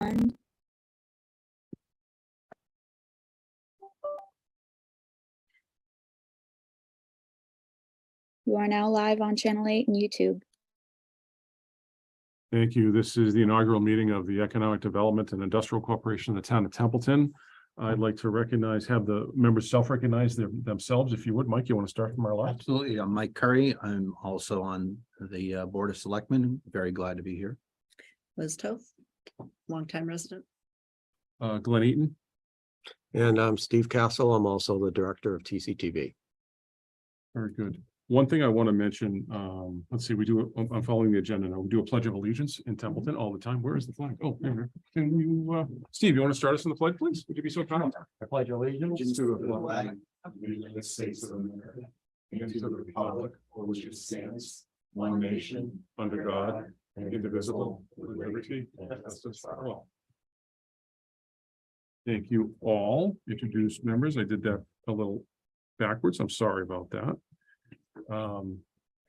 You are now live on Channel 8 and YouTube. Thank you. This is the inaugural meeting of the Economic Development and Industrial Corporation of the town of Templeton. I'd like to have the members self-recognize themselves. If you would, Mike, you want to start from our left? Absolutely. I'm Mike Curry. I'm also on the Board of Selectmen. Very glad to be here. Liz Toth, longtime resident. Glenn Eaton. And I'm Steve Castle. I'm also the director of TCTV. Very good. One thing I want to mention, let's see, I'm following the agenda now. We do a Pledge of Allegiance in Templeton all the time. Where is the flag? Oh, there. Can you, Steve, you want to start us in the pledge, please? Would you be so kind? I pledge allegiance to the flag of the United States of America and to the republic for which it stands, one nation, Under God, indivisible, with liberty and justice for all. Thank you all. Introduced members. I did that a little backwards. I'm sorry about that.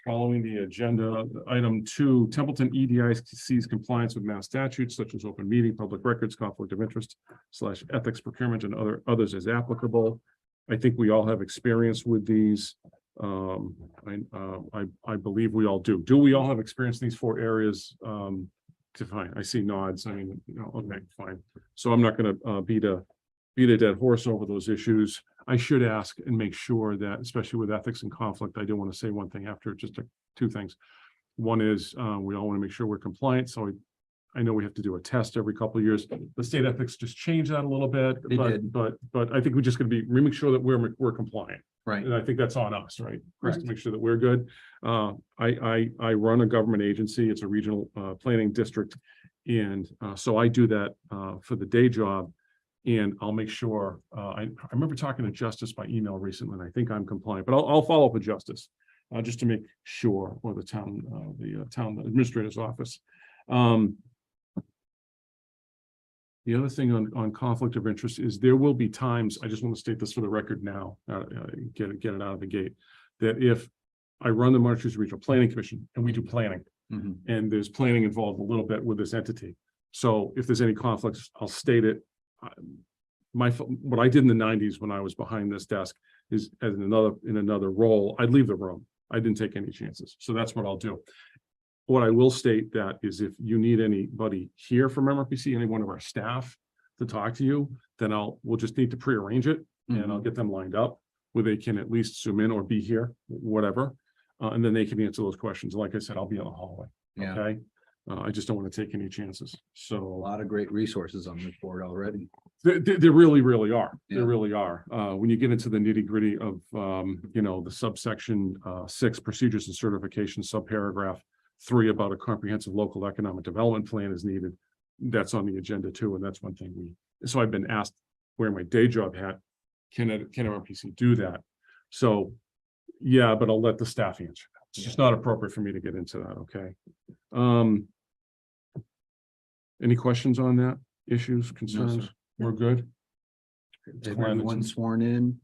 Following the agenda, item 2, Templeton EDIC's compliance with mass statutes such as open meeting, public records, conflict of interest / ethics, procurement, and others as applicable. I think we all have experience with these. I believe we all do. Do we all have experience in these 4 areas? Fine. I see nods. I mean, okay, fine. So I'm not going to beat a dead horse over those issues. I should ask and make sure that, especially with ethics and conflict, I do want to say one thing after, just 2 things. One is we all want to make sure we're compliant. So I know we have to do a test every couple of years. The state ethics just changed that a little bit, but I think we're just going to make sure that we're compliant. Right. And I think that's on us, right? Just to make sure that we're good. I run a government agency. It's a regional planning district. And so I do that for the day job. And I'll make sure, I remember talking to Justice by email recently, and I think I'm compliant, but I'll follow up with Justice just to make sure, or the town administrator's office. The other thing on conflict of interest is there will be times, I just want to state this for the record now, get it out of the gate, that if I run the Massachusetts Regional Planning Commission and we do planning, and there's planning involved a little bit with this entity. So if there's any conflicts, I'll state it. What I did in the 90s when I was behind this desk is in another role, I'd leave the room. I didn't take any chances. So that's what I'll do. What I will state that is if you need anybody here from MRPC, any one of our staff to talk to you, then we'll just need to pre-arrange it and I'll get them lined up where they can at least zoom in or be here, whatever. And then they can answer those questions. Like I said, I'll be in the hallway. Yeah. Okay. I just don't want to take any chances. So A lot of great resources on this board already. There really, really are. Yeah. There really are. When you get into the nitty-gritty of, the subsection 6, procedures and certification, subparagraph 3 about a comprehensive local economic development plan is needed. That's on the agenda too. And that's one thing so I've been asked wearing my day job hat, can MRPC do that? So yeah, but I'll let the staff answer. It's just not appropriate for me to get into that. Okay. Any questions on that? Issues, concerns? sir. We're good. Everyone sworn in.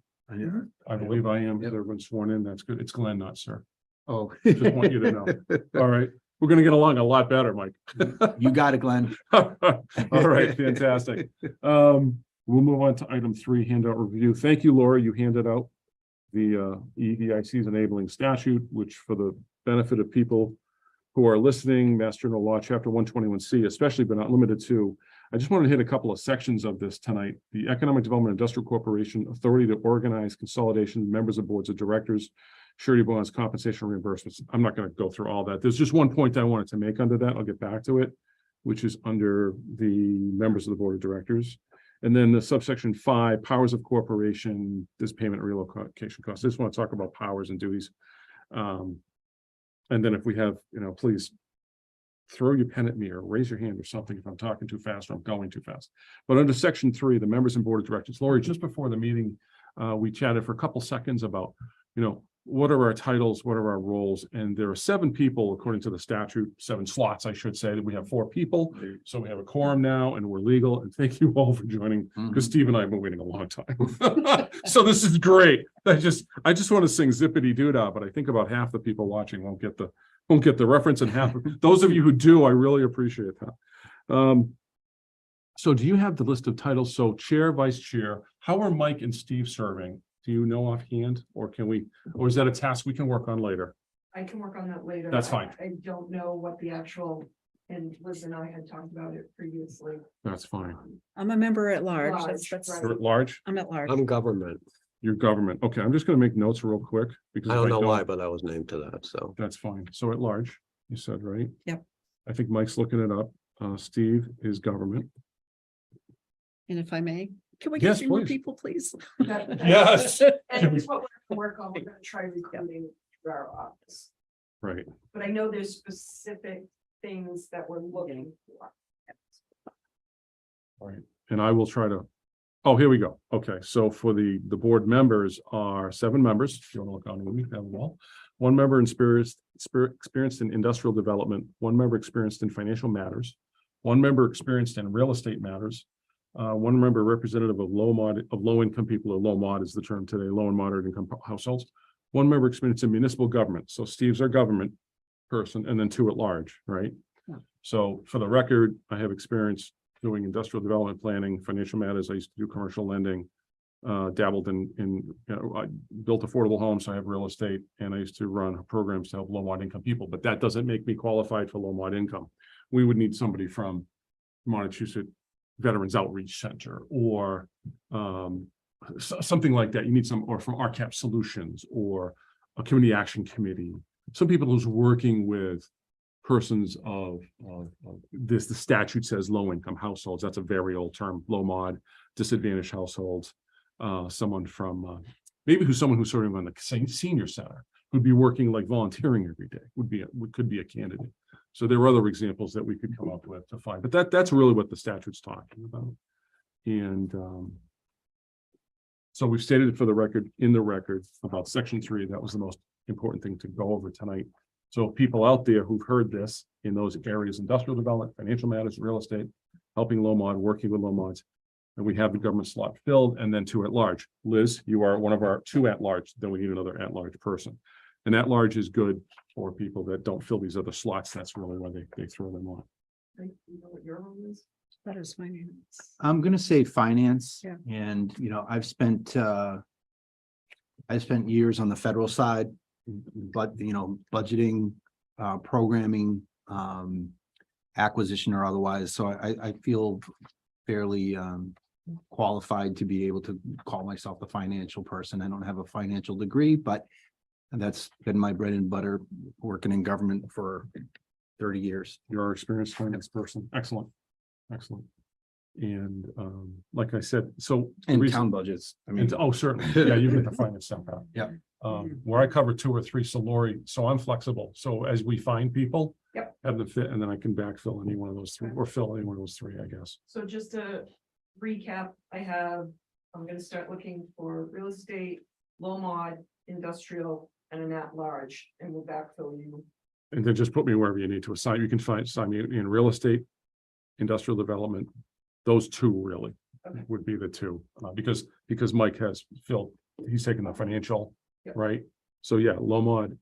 I believe I am. Yep. Everyone's sworn in. That's good. It's Glenn, not sir. Oh, Just want you to know. All right. We're going to get along a lot better, Mike. you got it, Glenn. All right. Fantastic. We'll move on to item 3, handout review. Thank you, Laura. You handed out the EDIC's enabling statute, which for the benefit of people who are listening, Mass General Law, Chapter 121C, especially but not limited to. I just want to hit a couple of sections of this tonight. The Economic Development Industrial Corporation authority to organize consolidation, members of boards of directors, surety bonds, compensation reimbursements. I'm not going to go through all that. There's just one point I wanted to make under that. I'll get back to it, which is under the members of the board of directors. And then the subsection 5, powers of corporation, this payment and relocation costs. I just want to talk about powers and duties. And then if we have, please throw your pen at me or raise your hand or something if I'm talking too fast or I'm going too fast. But under section 3, the members and board of directors, Lori, just before the meeting, we chatted for a couple seconds about, what are our titles? What are our roles? And there are 7 people, according to the statute, 7 slots, I should say, that we have 4 people. So we have a quorum now and we're legal. And thank you all for joining because Steve and I have been waiting a long time. So this is great. I just want to sing zippity doo dah, but I think about half the people watching won't get the reference, and half those of you who do, I really appreciate that. So do you have the list of titles? So chair, vice chair, how are Mike and Steve serving? Do you know offhand, or can we, or is that a task we can work on later? I can work on that later. That's fine. I don't know what the actual, and Liz and I had talked about it previously. That's fine. I'm a member at large. Large, That's, right. You're at large, I'm at large. I'm government. your government. Okay, I'm just gonna make notes real quick. Because I if don't know why, but I was named to that, so. That's fine. So at large, you said, right? Yep. I think Mike's looking it up. Steve is government. And if I may, can we Yes, get 3 more please. people, please? Yes. And it's what we're gonna work on. We're gonna try recruiting through our office. Right. But I know there's specific things that we're looking for. Right, and I will try to, oh, here we go. Okay, so for the board members are 7 members, if you want to look on with me, have them all. 1 member experienced in industrial development, 1 member experienced in financial matters, 1 member experienced in real estate matters, 1 member representative of low-income people, or low mod is the term today, low and moderate income households, 1 member experienced in municipal government. So Steve's our government person, and then 2 at large, right? Yeah. So for the record, I have experience doing industrial development planning, financial matters. I used to do commercial lending, dabbled I built affordable homes. So I have real estate, and I used to run programs to help low mod income people, but that doesn't make me qualified for low mod income. We would need somebody from Massachusetts Veterans Outreach Center, or something like that. You need or from RCAP Solutions, or a community action committee. Some people who's working with persons of this, the statute says low income households. That's a very old term, low mod, disadvantaged households. Someone from maybe someone who's serving on the senior center, who'd be working like volunteering every day, could be a candidate. So there are other examples that we could come up with to find, but that's really what the statute's talking about. And so we've stated it for the record, in the record, about section 3. That was the most important thing to go over tonight. So people out there who've heard this in those areas, industrial development, financial matters, real estate, helping low mod, working with low mods, and we have the government slot filled, and then 2 at large. Liz, you are one of our 2 at large, then we need another at large person. And at large is good for people that don't fill these other slots. That's really why they throw them on. You know what your role is? That is finance. I'm gonna say finance. Yeah. And, I've spent years on the federal side, but, budgeting, programming, acquisition or otherwise. So I feel fairly qualified to be able to call myself a financial person. I don't have a financial degree, but that's been my bread and butter, working in government for 30 years. You're our experienced finance person. Excellent. Excellent. And like I said, so. the And reason- town budgets. I mean, Oh, certainly. Yeah, you get the finance stuff out. Yeah. Where I cover 2 or 3, so Lori, so I'm flexible. So as we find people. Yep. Have them fit, and then I can backfill any one of those 3, or fill any one of those 3, I guess. So just to recap, I'm gonna start looking for real estate, low mod, industrial, and an at large, and we'll backfill you. And then just put me wherever you need to assign. You can assign me in real estate, industrial development. Those 2 really Okay. would be the 2, because Mike has he's taken the financial, Yep. right? So yeah, low mod,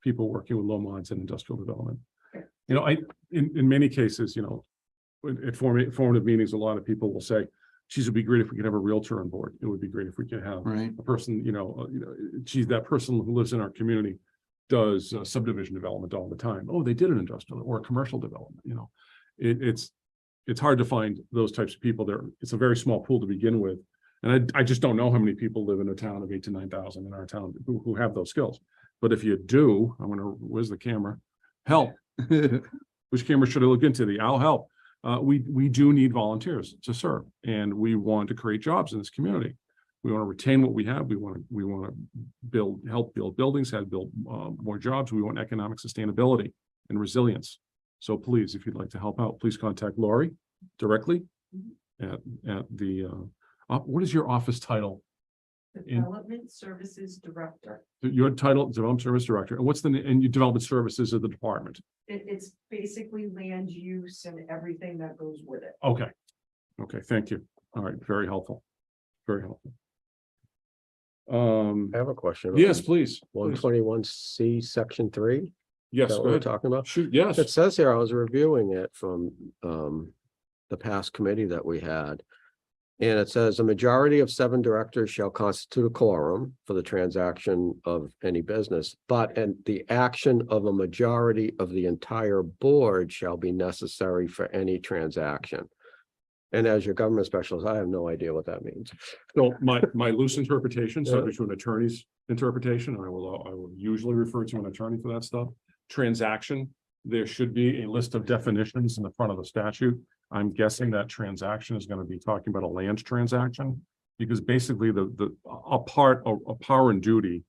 people working with low mods and industrial development. Okay. In many cases, at formative meetings, a lot of people will say, geez, it'd be great if we could have a realtor on board. It would be great if we could have right. a person, geez, that person who lives in our community does subdivision development all the time. Oh, they did an industrial or a commercial development, it's hard to find those types of people there. It's a very small pool to begin with. And I just don't know how many people live in a town of 8,000 to 9,000 in our town who have those skills. But if you do, where's the camera? Help. Which camera should I look into? I'll help. We do need volunteers to serve, and we want to create jobs in this community. We want to retain what we have. We want to help build buildings, build more jobs. We want economic sustainability and resilience. So please, if you'd like to help out, please contact Lori directly at the, what is your office title? Development Services Director. Your title, Development Service Director, and what's and your Development Services of the department? It's basically land use and everything that goes with it. Okay. Okay, thank you. All right, very helpful. Very helpful. I have a question. Yes, please. 121C, section 3. Yes, That go what we're ahead. talking about? Shoot, yes. It says here, I was reviewing it from the past committee that we had. And it says a majority of 7 directors shall constitute a quorum for the transaction of any business, and the action of a majority of the entire board shall be necessary for any transaction. And as your government specialist, I have no idea what that means. So my loose interpretation, subject to an attorney's interpretation, I will usually refer to an attorney for that stuff. Transaction, there should be a list of definitions in the front of the statute. I'm guessing that transaction is going to be talking about a land transaction, because basically a power and duty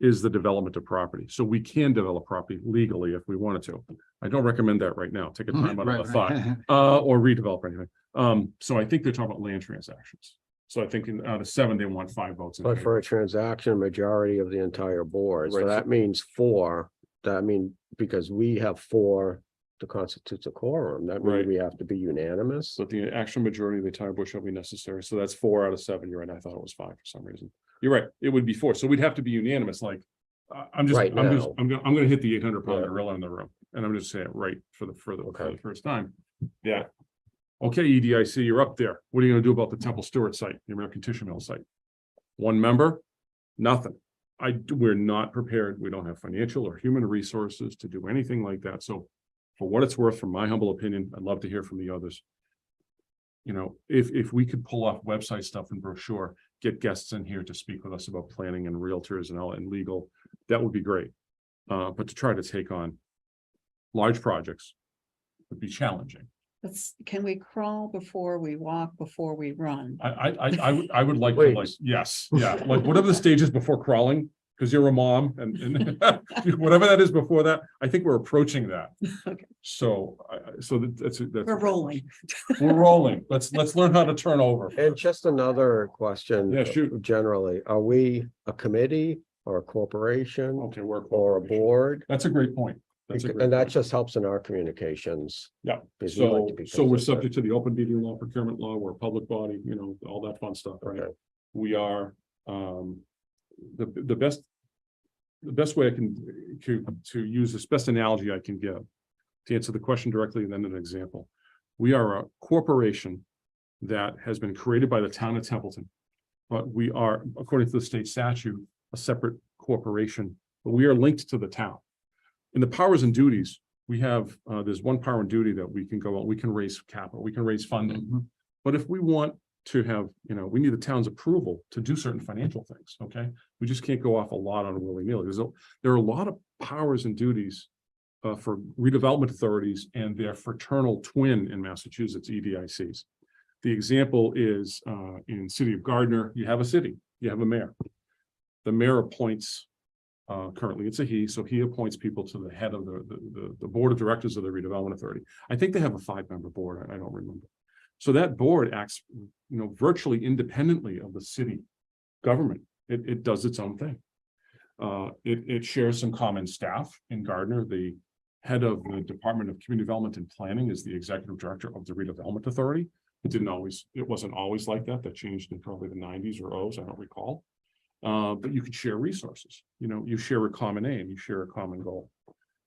is the development of property. So we can develop property legally if we wanted to. I don't recommend that right now. Take a time out of the thought, or redevelop anything. So I think they're talking about land transactions. So I think out of 7, they want 5 votes. But for a transaction, majority of the entire board, so Right. that means 4, because we have 4 to constitute a quorum, that Right. means we have to be unanimous. So the actual majority of the entire board shall be necessary. So that's 4 out of 7. You're right. I thought it was 5 for some reason. You're right. It would be 4. So we'd have to be unanimous. Like, I'm Right now. gonna hit the 800-pound Yeah. gorilla in the room, and I'm just saying it right for the Okay. first time. Yeah. Okay, EDIC, you're up there. What are you gonna do about the Temple Stewart site, the American Tissue Mill site? 1 member? Nothing. We're not prepared. We don't have financial or human resources to do anything like that. So for what it's worth, from my humble opinion, I'd love to hear from the others. You know, if we could pull off website stuff and brochure, get guests in here to speak with us about planning and realtors and all and legal, that would be great. But to try to take on large projects would be challenging. Can we crawl before we walk, before we run? I would like to, like, Please. yes, yeah, like whatever the stages before crawling, because you're a mom and whatever that is before that, I think we're approaching that. Okay. So that's. We're rolling. We're rolling. Let's learn how to turn over. And just another question. Yeah, shoot. Generally, are we a committee or a corporation Okay, we're. or a board? That's a great point. That's a great And that point. just helps in our communications. Yeah, because we like so to be we're consistent. subject to the open meeting law, procurement law, we're a public body, you know, all that fun stuff, right? Okay. We are, the best way I can to use this best analogy I can give to answer the question directly and then an example. We are a corporation that has been created by the town of Templeton, but we are, according to the state statute, a separate corporation, but we are linked to the town. In the powers and duties, we have, there's one power and duty that we can go out, we can raise capital, we can raise funding. But if we want to have, you know, we need the town's approval to do certain financial things, okay? We just can't go off a lot on willy-nilly. There are a lot of powers and duties for redevelopment authorities and their fraternal twin in Massachusetts, EDICs. The example is in city of Gardner, you have a city, you have a mayor. The mayor appoints, currently it's a he, so he appoints people to the head of the board of directors of the redevelopment authority. I think they have a 5-member board, I don't remember. So that board acts, you know, virtually independently of the city government. It does its own thing. It shares some common staff in Gardner. The head of the Department of Community Development and Planning is the executive director of the redevelopment authority. It wasn't always like that. That changed in probably the 90s or 00s, I don't recall. But you could share resources, you know, you share a common aim, you share a common goal.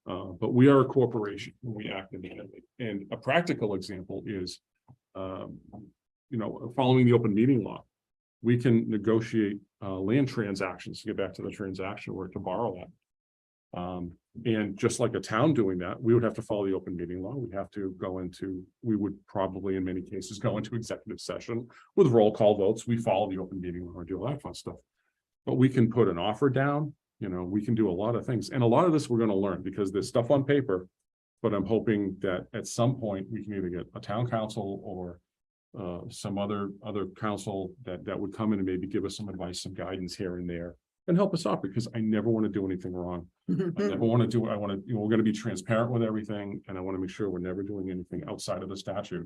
But we are a corporation and we act independently. And a practical example is, you know, following the open meeting law, we can negotiate land transactions to get back to the transaction or to borrow that. And just like a town doing that, we would have to follow the open meeting law. We would probably in many cases go into executive session with roll call votes. We follow the open meeting law and do all that fun stuff. But we can put an offer down, you know, we can do a lot of things. And a lot of this we're going to learn because there's stuff on paper, but I'm hoping that at some point we can either get a town council or some other council that would come in and maybe give us some advice, some guidance here and there and help us out, because I never want to do anything wrong. I never want to do, we're going to be transparent with everything. And I want to make sure we're never doing anything outside of the statute.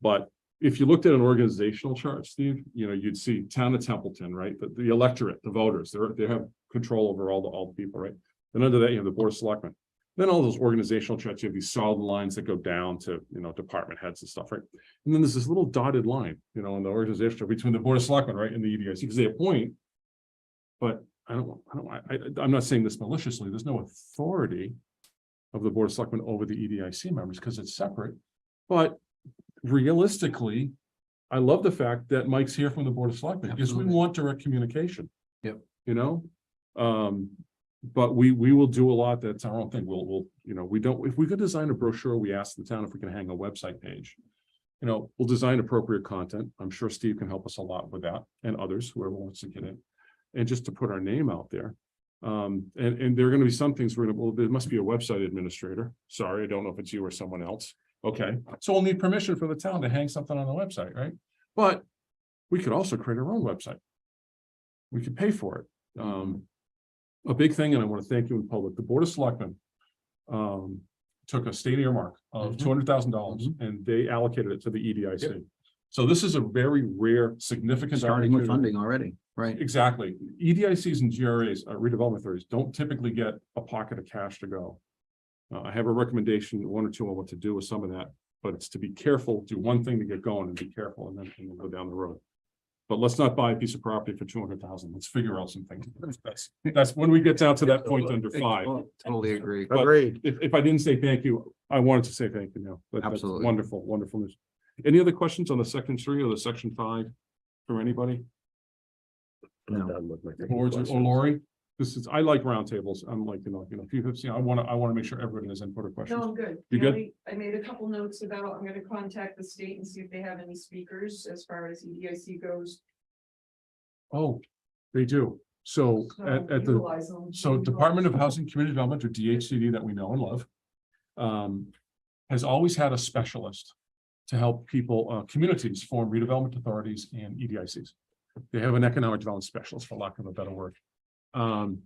But if you looked at an organizational chart, Steve, you know, you'd see town of Templeton, right? The electorate, the voters, they have control over all the people, right? And under that, you have the board of selectmen. Then all those organizational charts, you have these solid lines that go down to, you know, department heads and stuff, right? And then there's this little dotted line, you know, in the organization between the board of selectmen, right, and the EDIC, because they appoint. But I'm not saying this maliciously. There's no authority of the board of selectmen over the EDIC members because it's separate. But realistically, I love the fact that Mike's here from the Board of Selectmen, because we Absolutely. want direct communication. Yep. You know? But we will do a lot that's our own thing. We'll, you know, we don't, if we could design a brochure, we ask the town if we can hang a website page. You know, we'll design appropriate content. I'm sure Steve can help us a lot with that, and others, whoever wants to get in. And just to put our name out there. And there are gonna be some things we're gonna, well, there must be a website administrator. Sorry, I don't know if it's you or someone else. Okay, so we'll need permission from the town to hang something on the website, right? But we could also create our own website. We could pay for it. A big thing, and I want to thank you in public, the Board of Selectmen took a state earmark of $200,000 and they allocated it to the EDIC. So this is a very rare, significant. Starting with opportunity. funding already, right? Exactly. EDICs and GRAs, redevelopment authorities, don't typically get a pocket of cash to go. I have a recommendation, one or two on what to do with some of that, but it's to be careful, do one thing to get going and be careful and then go down the road. But let's not buy a piece of property for 200,000. Let's figure out some things. That's when we get down to that point under 5. Totally agree. But Agreed. if I didn't say thank you, I wanted to say thank you now. That's Absolutely. wonderful, wonderful news. Any other questions on the section 3 or the section 5 from anybody? I'm No. done with my Boards or questions. Lori? This is, I like roundtables. I'm like, if you have seen, I want to make sure everybody has input or questions. No, I'm good. You The good? only- I made a couple notes about, I'm gonna contact the state and see if they have any speakers as far as EDIC goes. Oh, they do. So So at the, utilize them. so Department of Housing Community Development, or DHCD, that we know and love, has always had a specialist to help people, communities form redevelopment authorities and EDICs. They have an economic development specialist, for lack of a better word. When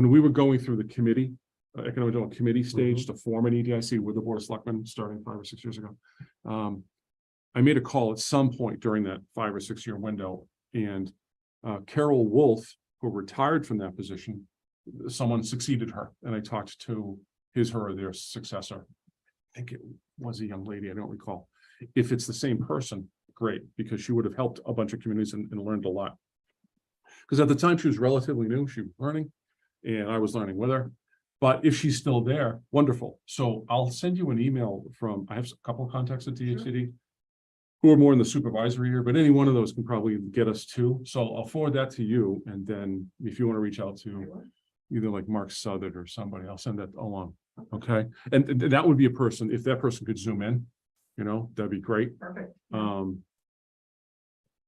we were going through the committee, economic development committee stage to form an EDIC with the Board of Selectmen starting 5 or 6 years ago. I made a call at some point during that 5 or 6 year window, and Carol Wolf, who retired from that position, someone succeeded her, and I talked to her or their successor. I think it was a young lady, I don't recall. If it's the same person, great, because she would have helped a bunch of communities and learned a lot. Because at the time she was relatively new, she was learning, and I was learning with her. But if she's still there, wonderful. So I'll send you an email from, I have a couple of contacts at DHCD who are more in the supervisory here, but any one of those can probably get us to. So I'll forward that to you. And then if you want to reach out to either like Mark Southard or somebody, I'll send that along. Okay. And that would be a person, if that person could zoom in, that'd be great. Perfect.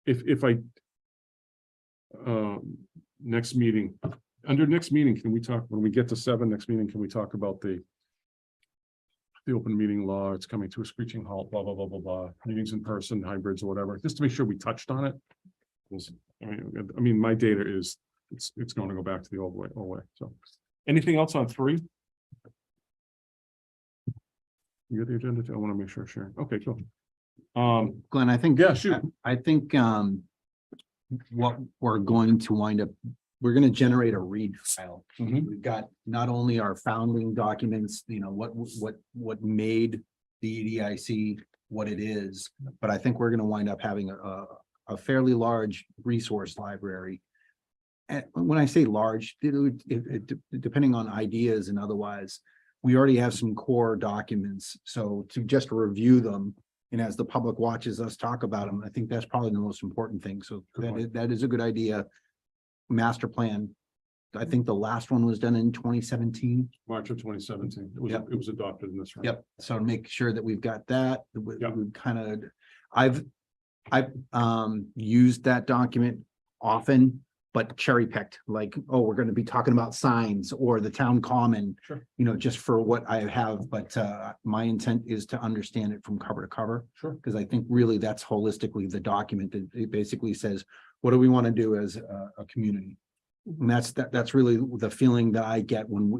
If I, next meeting, under next meeting, can we talk, when we get to 7 next meeting, can we talk about the open meeting law? It's coming to a screeching halt, blah, blah, blah, blah, blah, meetings in person, hybrids or whatever, just to make sure we touched on it. 'Cause, I mean, my data is, it's going to go back to the old way. So anything else on 3? You got the agenda too? I want to make sure, Sharon. Okay, cool. Glenn, I think. Yeah, shoot. I think, what we're going to wind up, we're gonna generate a read file. Mhm. We've got not only our founding documents, what made the EDIC what it is, but I think we're gonna wind up having a fairly large resource library. And when I say large, depending on ideas and otherwise, we already have some core documents. So to just review them, and as the public watches us talk about them, I think that's probably the most important thing. So that is a good idea. Master plan. I think the last one was done in 2017. March of 2017. Yep. It was adopted in this room. Yep. So make sure that we've got that. Yep. We've kind of, I've used that document often, but cherry picked, like, oh, we're going to be talking about signs or the town common, Sure. just for what I have. But my intent is to understand it from cover to cover. Sure. Because I think really that's holistically the document that it basically says, what do we want to do as a community? And that's really the feeling that I get when,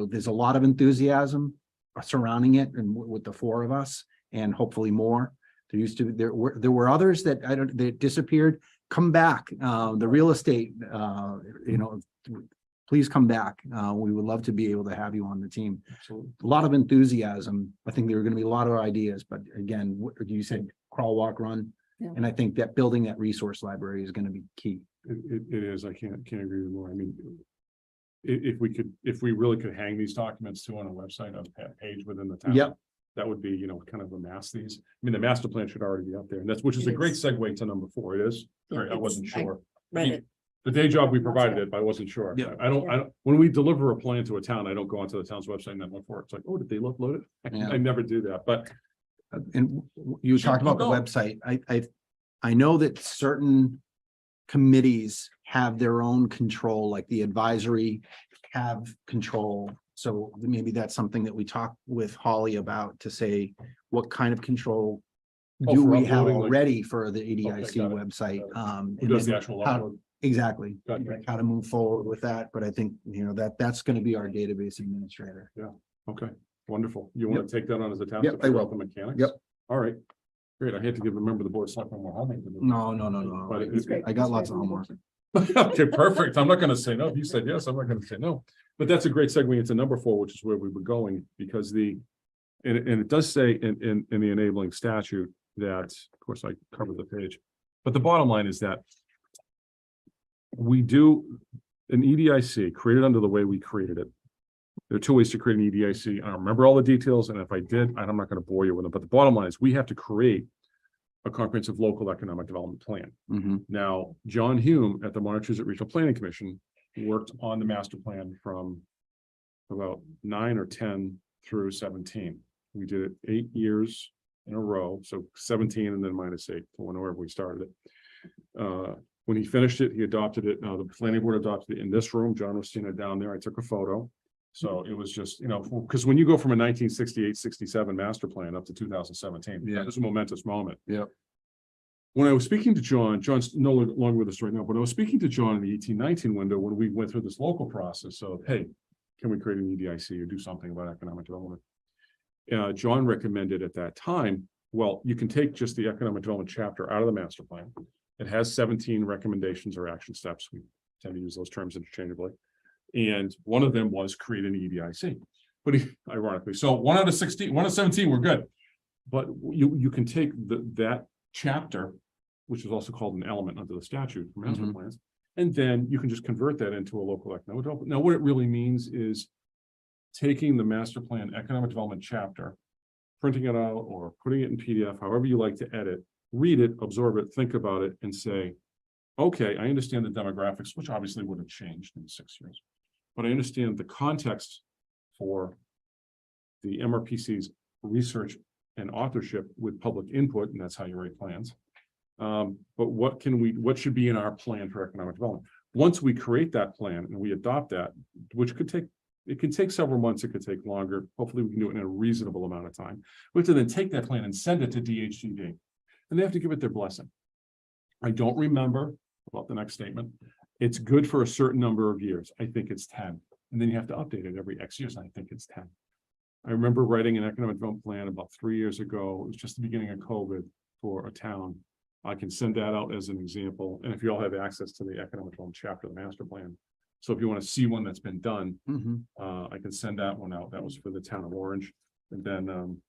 there's a lot of enthusiasm surrounding it and with the 4 of us and hopefully more. There were others that disappeared. Come back. The real estate, please come back. We would love to be able to have you on the team. Absolutely. A lot of enthusiasm. I think there are going to be a lot of ideas, but again, you said crawl, walk, run. Yeah. And I think that building that resource library is going to be key. It is. I can't agree with more. I mean, if we really could hang these documents too on a website, a page within the town. Yep. That would be, you know, kind of amass these. I mean, the master plan should already be up there, and that's, which is a It great is. segue to number 4. It is. Yeah, All right, I wasn't it's- I sure. Read it. The day job, we provided it, but I wasn't sure. Yeah. I don't, when we deliver a plan to a town, I don't go onto the town's website and then look for it. It's like, oh, did they upload it? Yeah. I never do that, but And you Sure, talked about the no. website. I know that certain committees have their own control, like the advisory have control. So maybe that's something that we talk with Holly about to say, what kind of control Oh, do for we have uploading, like- already for the EDIC got it, website? who And does the then actual how- upload? Exactly, Gotcha. how to move forward with that, but I think, you know, that's gonna be our database administrator. Okay, wonderful. You want to take that on as a task? Yep, to I figure will. out the mechanics? Yep. All right. Great. I hate to give a member of the board of selectmen more homework. to do. No, But it- I got lots of homework. Okay, perfect. I'm not gonna say no. If you said yes, I'm not gonna say no. But that's a great segue into number 4, which is where we were going, because and it does say in the enabling statute that, of course, I covered the page. But the bottom line is that we do an EDIC created under the way we created it. There are 2 ways to create an EDIC. I don't remember all the details, and if I did, I'm not gonna bore you with them, but the bottom line is we have to create a comprehensive local economic development plan. Mhm. Now, John Hume at the Massachusetts Regional Planning Commission worked on the master plan from about 9 or 10 through 17. We did it 8 years in a row, so 17 and then -8, so whenever we started it. When he finished it, he adopted it. Now, the planning board adopted it in this room. John was seeing it down there. I took a photo. So it was just, you know, because when you go from a 1968-67 master plan up to 2017, Yeah. that was a momentous moment. Yep. When I was speaking to John's no longer with us right now, but I was speaking to John in the 18-19 window when we went through this local process of, hey, can we create an EDIC or do something about economic development? John recommended at that time, well, you can take just the economic development chapter out of the master plan. It has 17 recommendations or action steps. We tend to use those terms interchangeably. And one of them was create an EDIC. But ironically, so 1 out of 16, 1 out of 17, we're good. But you can take that chapter, which is also called an element under the statute for master Mhm. plans, and then you can just convert that into a local economic development. Now, what it really means is taking the master plan economic development chapter, printing it out or putting it in PDF, however you like to edit, read it, absorb it, think about it, and say, okay, I understand the demographics, which obviously would have changed in 6 years. But I understand the context for the MRPC's research and authorship with public input, and that's how you write plans. But what should be in our plan for economic development? Once we create that plan and we adopt that, which it can take several months, it could take longer. Hopefully we can do it in a reasonable amount of time. We have to then take that plan and send it to DHCD, and they have to give it their blessing. I don't remember about the next statement. It's good for a certain number of years. I think it's 10. And then you have to update it every X years. I think it's 10. I remember writing an economic development plan about 3 years ago. It was just the beginning of COVID for a town. I can send that out as an example. And if you all have access to the economic development chapter of the master plan. So if you want to see one that's been done, Mhm. I can send that one out. That was for the town of Orange. And then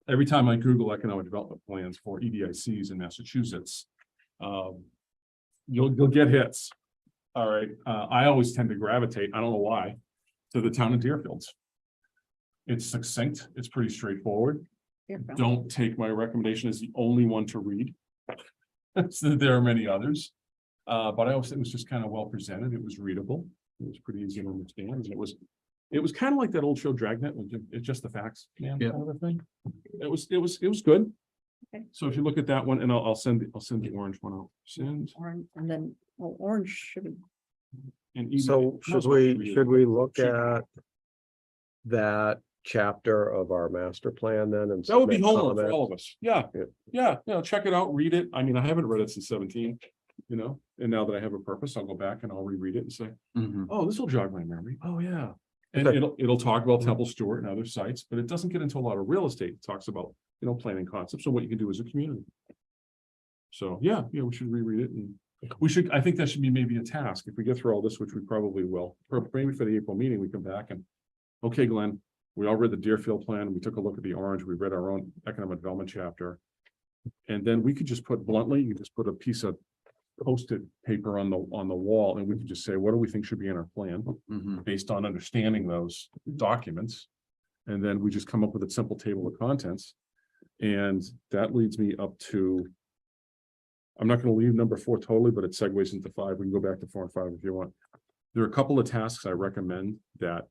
every time I Google economic development plans for EDICs in Massachusetts, you'll get hits. All right. I always tend to gravitate, I don't know why, to the town of Deerfields. It's succinct. It's pretty straightforward. Don't take my recommendation as the only one to read. So there are many others. But I always think it was just kind of well presented. It was readable. It was pretty easy to understand. And it was kind of like that old show Dragnet. It's just the facts, man, Yeah. kind of a thing. It was good. Okay. So if you look at that one, and I'll send the orange one out. Send. Orange, and then, well, orange should be, And So should we look at that chapter of our master plan then? And That would be submit homework for comments? all of us. Yeah. Yeah. Yeah, check it out, read it. I mean, I haven't read it since 17, you know, and now that I have a purpose, I'll go back and I'll reread it and say, Mhm. oh, this will jog my memory. Oh, yeah. And Okay. it'll talk about Temple Stewart and other sites, but it doesn't get into a lot of real estate. It talks about, you know, planning concepts and what you can do as a community. So, yeah, we should reread it, and I think that should be maybe a task. If we get through all this, which we probably will, or maybe for the April meeting, we come back and, okay, Glenn, we all read the Deerfield plan. We took a look at the orange. We read our own economic development chapter. And then we could just put bluntly, you just put a piece of Post-it paper on the wall, and we could just say, what do we think should be in our plan Mhm. based on understanding those documents? And then we just come up with a simple table of contents. And that leads me up to, I'm not going to leave number 4 totally, but it segues into 5. We can go back to 4 and 5 if you want. There are a couple of tasks I recommend that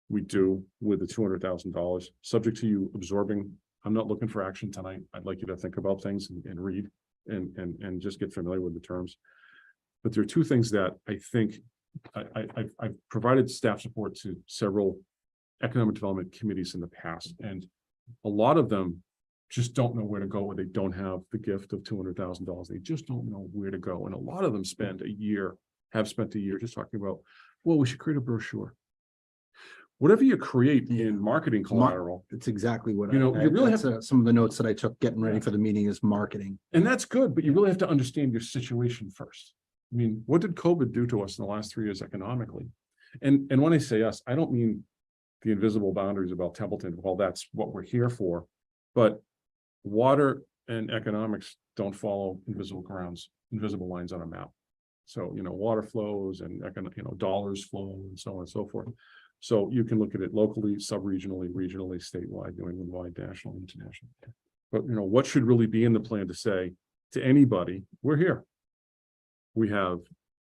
we do with the $200,000, subject to you absorbing. I'm not looking for action tonight. I'd like you to think about things and read and just get familiar with the terms. But there are 2 things that I think I've provided staff support to several economic development committees in the past, and a lot of them just don't know where to go, or they don't have the gift of $200,000. They just don't know where to go. And a lot of them have spent a year just talking about, well, we should create a brochure. Whatever you create in marketing collateral, It's exactly what You know, you really that's, some of the notes that I took getting ready for the meeting is marketing. and that's good, but you really have to understand your situation first. I mean, what did COVID do to us in the last 3 years economically? And when I say us, I don't mean the invisible boundaries about Templeton. Well, that's what we're here for. But water and economics don't follow invisible lines on a map. So, water flows and dollars flow and so on and so forth. So you can look at it locally, sub-regionally, regionally, statewide, New England-wide, national, international. But what should really be in the plan to say to anybody, we're here. We have,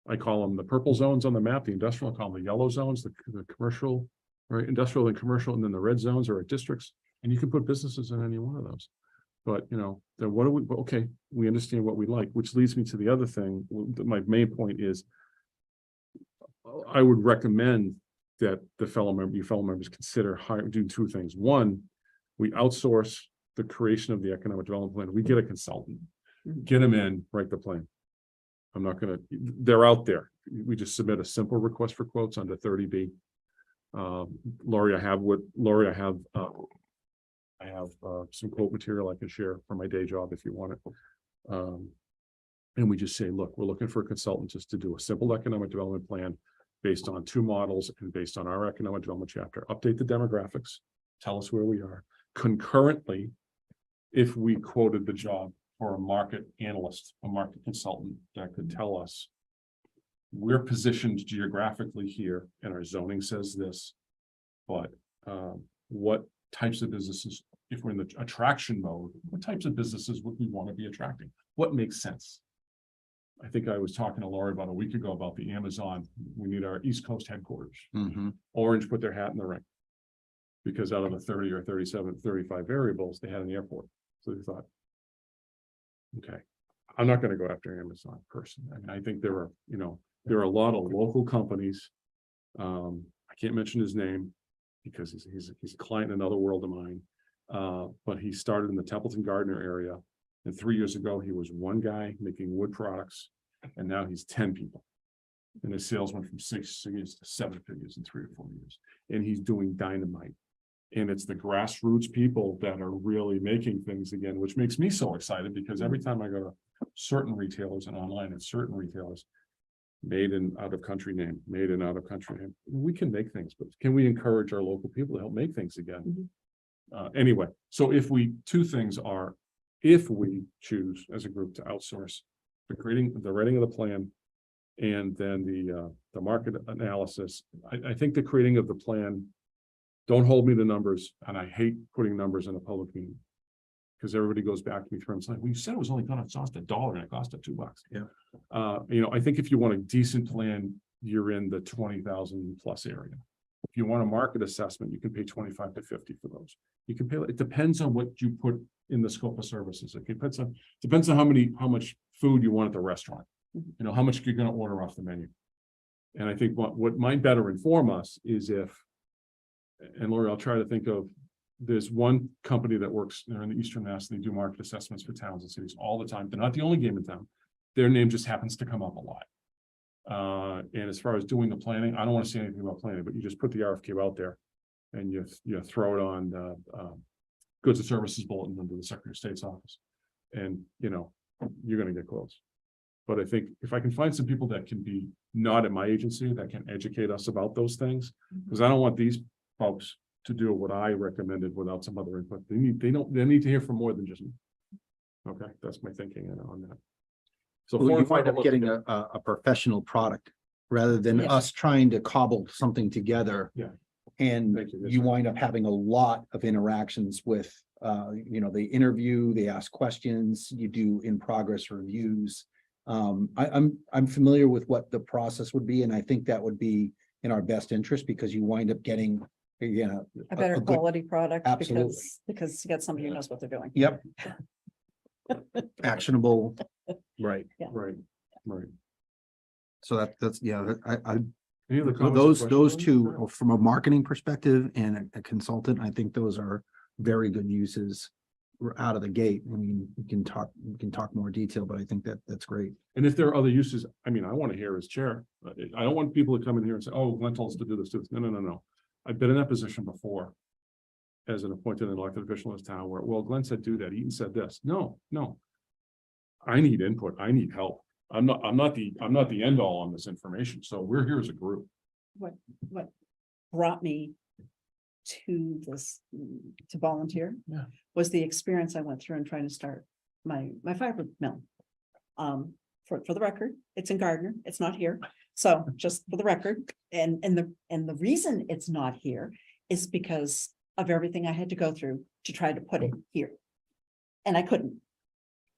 I call them the purple zones on the map, the industrial, I call them the yellow zones, the commercial, right? Industrial and commercial, and then the red zones are our districts, and you can put businesses in any one of those. But then what do we, okay, we understand what we like, which leads me to the other thing. My main point is, I would recommend that your fellow members consider doing 2 things. One, we outsource the creation of the economic development plan. We get a consultant, get them in, write the plan. I'm not gonna, they're out there. We just submit a simple request for quotes under 30B. Lori, I have some quote material I can share from my day job if you want it. And we just say, look, we're looking for a consultant just to do a simple economic development plan based on 2 models and based on our economic development chapter. Update the demographics, tell us where we are. Concurrently, if we quoted the job for a market analyst, a market consultant that could tell us, we're positioned geographically here and our zoning says this, but what types of businesses, if we're in the attraction mode, what types of businesses would we want to be attracting? What makes sense? I think I was talking to Laurie about a week ago about the Amazon. We need our East Coast headquarters. Orange put their hat in the ring because out of the 30 or 37, 35 variables, they had an airport. So they thought, okay, I'm not going to go after Amazon person. I mean, I think there are a lot of local companies. I can't mention his name because he's a client in another world of mine. But he started in the Templeton Gardner area. And 3 years ago, he was 1 guy making wood products. And now he's 10 people. And his sales went from 6 figures to 7 figures in 3 or 4 years. And he's doing dynamite. And it's the grassroots people that are really making things again, which makes me so excited because every time I go to certain retailers and online at certain retailers, made in out of country name, we can make things, but can we encourage our local people to help make things again? Anyway, so 2 things are, if we choose as a group to outsource the writing of the plan and then the market analysis, I think the creating of the plan, don't hold me to numbers, and I hate putting numbers in a public meeting because everybody goes back to me and it's like, well, you said it was only going to cost $1 and it cost $2. Yeah. I think if you want a decent plan, you're in the 20,000 plus area. If you want a market assessment, you can pay 25 to 50 for those. You can pay, it depends on what you put in the scope of services. It depends on how much food you want at the restaurant, how much you're going to order off the menu. And I think what might better inform us is and Lori, I'll try to think of, there's one company that works, they're in the Eastern Mass, they do market assessments for towns and cities all the time. They're not the only game in town. Their name just happens to come up a lot. And as far as doing the planning, I don't want to say anything about planning, but you just put the RFQ out there and you throw it on goods and services bulletin under the Secretary of State's office. And, you're going to get close. But I think if I can find some people that can be not at my agency, that can educate us about those things, because I don't want these folks to do what I recommended without some other input. They need to hear from more than just me. Okay, that's my thinking on that. So Well, you wind up getting a professional product rather than Yes. us trying to cobble something together. Yeah. And Thank you. Yes, you sir. wind up having a lot of interactions with, they interview, they ask questions, you do in progress reviews. I'm familiar with what the process would be, and I think that would be in our best interest because you wind up getting, A better good- quality product Absolutely. because you got somebody who knows what they're doing. Yep. Actionable, right. Right, right. So that's, I, Any other comments or those questions? two, from a marketing perspective and a consultant, I think those are very good uses. We're out of the gate. I mean, we can talk more detail, but I think that's great. And if there are other uses, I mean, I want to hear as chair. I don't want people to come in here and say, oh, Glenn told us to do this, do this. No, no, no, no. I've been in that position before. As an appointed and elected official in this town where, well, Glenn said do that, Eaton said this. No. I need input. I need help. I'm not the end all on this information. So we're here as a group. What brought me to this, to volunteer. Yeah. Was the experience I went through in trying to start my fiber mill. For the record, it's in Gardner, it's not here. So just for the record, and the reason it's not here is because of everything I had to go through to try to put it here. And I couldn't.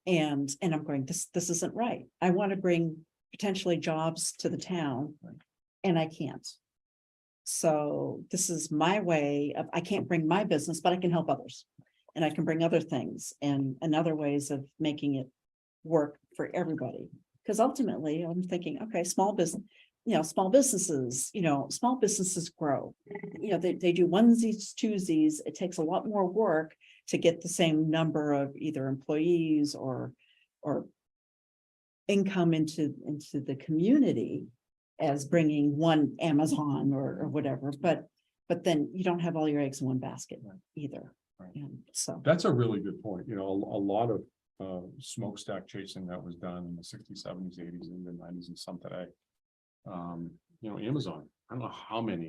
And I'm going, this isn't right. I want to bring potentially jobs to the town and I can't. So this is my way of, I can't bring my business, but I can help others. And I can bring other things and other ways of making it work for everybody. Because ultimately I'm thinking, okay, small businesses, small businesses grow. They do onesies, twosies. It takes a lot more work to get the same number of either employees or income into the community as bringing one Amazon or whatever. But then you don't have all your eggs in one basket either. Right. And so. That's a really good point. A lot of smokestack chasing that was done in the 60s, 70s, 80s, and the 90s and some today. Amazon, I don't know how many,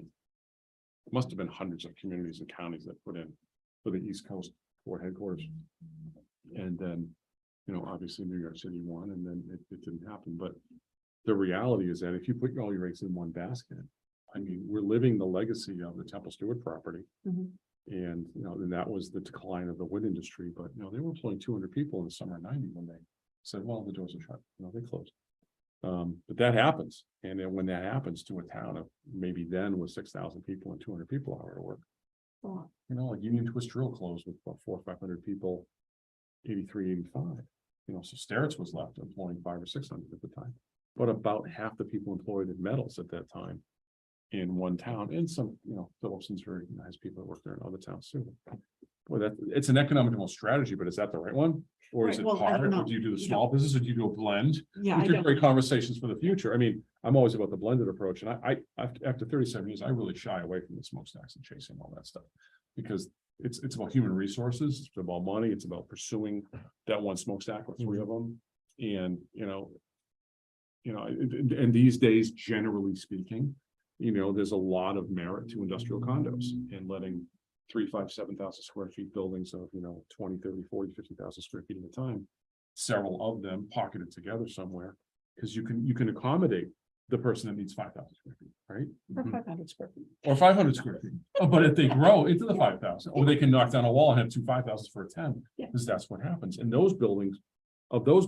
it must have been hundreds of communities and counties that put in for the East Coast for headquarters. And then, obviously New York City won, and then it didn't happen. But the reality is that if you put all your eggs in one basket, I mean, we're living the legacy of the Temple Stewart property. Mhm. And, and that was the decline of the wood industry, but, they were employing 200 people in the summer of '90 when they said, well, the doors are shut, they closed. But that happens. And then when that happens to a town of maybe then with 6,000 people and 200 people out of work, Oh, like Union Twist Drill closed with about 400 or 500 people, 83, 85. So Sterrett's was left employing 500 or 600 at the time, but about half the people employed in metals at that time in one town, and some, Phillipson's very nice people that work there in other towns too. Boy, it's an economical strategy, but is that the right one? Or is Right, it well, I don't hard? Or know. do you do the small business, or do you do a blend? yeah, These I are don't, great conversations for the future. I mean, I'm always about the blended approach, and I after 37 years, I really shy away from the smokestacks and chasing all that stuff. Because it's about human resources, it's about money, it's about pursuing that one smokestack or three of them. And, and these days, generally speaking, there's a lot of merit to industrial condos and letting 3, 5, 7,000 square feet buildings of, 20, 30, 40, 50,000 square feet at a time, several of them pocketed together somewhere, because you can accommodate the person that needs 5,000 square feet, right? or 500 square feet. Or 500 square feet. But if they grow into the 5,000, or they can knock down a wall and have 2 5,000s for a 10, Yeah. because that's what happens. And those buildings, those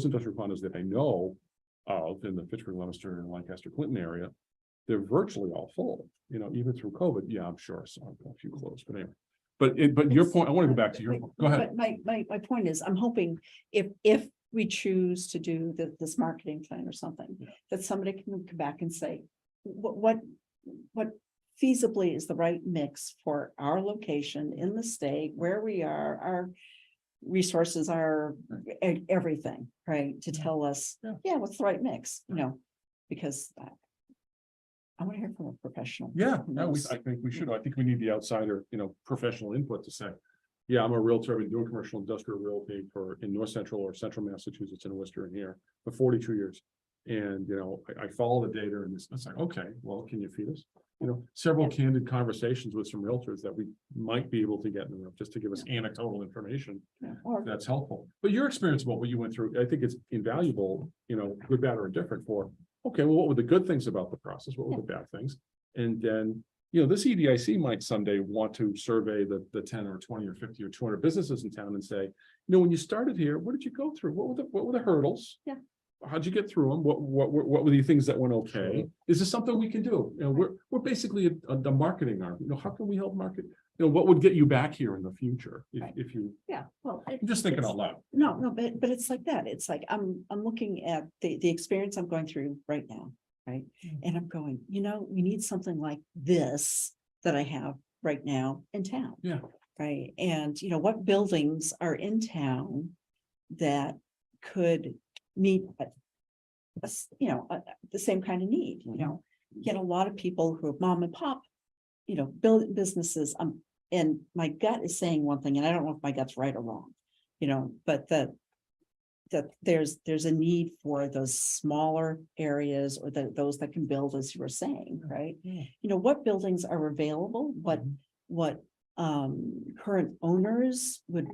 industrial condos that I know of in the Fitchburg, Leominster, and Lancaster, Clinton area, they're virtually all full, even through COVID. Yeah, I'm sure. So a few closed, but anyway. But your point, I want to go back to your point. Go ahead. But my point is, I'm hoping if we choose to do this marketing plan or something, that somebody can come back and say, what feasibly is the right mix for our location in the state, where we are, our resources are, everything, right? To tell us, what's the right mix, because I want to hear from a professional. Yeah, who no, knows. I think we should. I think we need the outsider, professional input to say, yeah, I'm a realtor. I've been doing commercial industrial realty in North Central or Central Massachusetts and Worcester and here for 42 years. And, I follow the data, and it's like, okay, well, can you feed us? Several candid conversations with some realtors that we might be able to get in the room just to give us anecdotal information. Yeah, or- That's helpful. But your experience about what you went through, I think it's invaluable, good, bad, or indifferent for, okay, well, what were the good things about the process? What were the bad things? And then you know, this EDIC might someday want to survey the 10 or 20 or 50 or 200 businesses in town and say, you know, when you started here, what did you go through? What were the hurdles? Yeah. How'd you get through them? What were the things that went okay? Is this something we can do? You know, we're basically the marketing arm. You know, how can we help market? You know, what would get you back here in the future Right. if you, Yeah, well. I'm just thinking out loud. No, but it's like that. It's like, I'm looking at the experience I'm going through right now, right? And I'm going, you know, we need something like this that I have right now in town. Yeah. Right, and you know, what buildings are in town that could meet the same kind of need, you know? Get a lot of people who have mom and pop, you know, build businesses, and my gut is saying one thing, and I don't know if my gut's right or wrong, you know, but that there's a need for those smaller areas, or those that can build, as you were saying, right? Yeah. You know, what buildings are available, what current owners would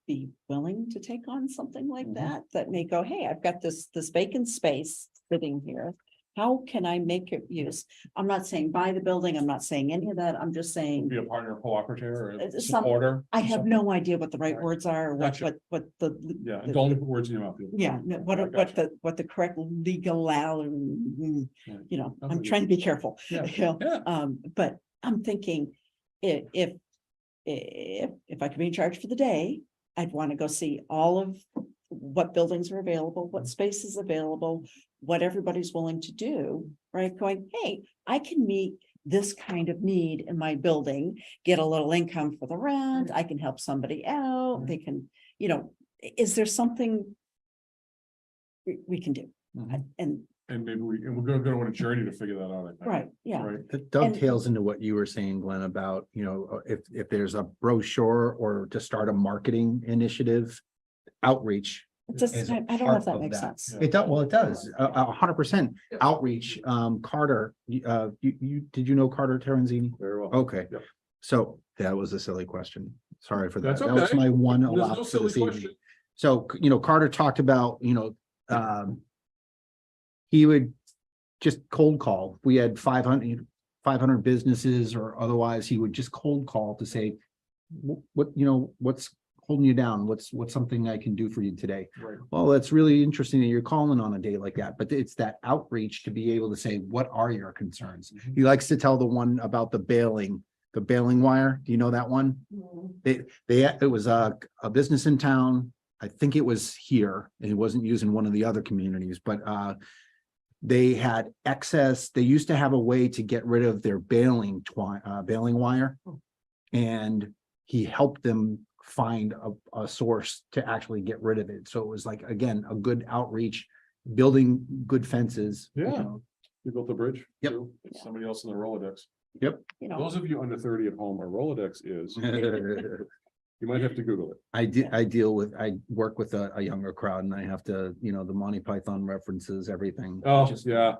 be willing to take on something like that may go, hey, I've got this vacant space sitting here. How can I make it use? I'm not saying buy the building. I'm not saying any of that. I'm just saying, Be a partner, cooperator, or a Some- supporter. I have something. no idea what the right words are, or Gotcha. what the. Yeah, the- don't put words in your mouth. Yeah, no, I gotcha. what the correct legal, you know, I'm trying to be careful. Yeah, you know, yeah. But I'm thinking, if I could be in charge for the day, I'd want to go see all of what buildings are available, what space is available, what everybody's willing to do, right? Going, hey, I can meet this kind of need in my building, get a little income for the rent, I can help somebody out, they can, you know, is there something we can do? And, And maybe we're gonna go on a journey to figure that out. I think. right, yeah. Right. That dovetails into what you were saying, Glenn, about, you know, if there's a brochure or to start a marketing initiative, outreach. It's just, is I a don't know part if that of makes that. sense. It does, well, it does, 100% outreach. Carter, you did you know Carter Terenzini? Very well. Okay, Yep. so that was a silly question. Sorry for that. That's That was okay. my one There's no allowed for silly this evening. question. So, you know, Carter talked about, you know, he would just cold call. We had 500 businesses or otherwise, he would just cold call to say, what, you know, what's holding you down? What's something I can do for you today? Right. Well, that's really interesting that you're calling on a day like that, but it's that outreach to be able to say, what are your concerns? He likes to tell the one about the bailing wire. Do you know that one? It was a business in town. I think it was here, and it wasn't used in one of the other communities, but they had excess. They used to have a way to get rid of their bailing wire, and he helped them find a source to actually get rid of it. So it was like, again, a good outreach, building good fences. you Yeah. know. You built the bridge? Yep. too? It's somebody else in the Rolodex. You know, Those of you under 30 at home, a Rolodex is, you might have to Google it. I work with a younger crowd, and I have to, you know, the Monty Python references, everything. Oh, Just- yeah.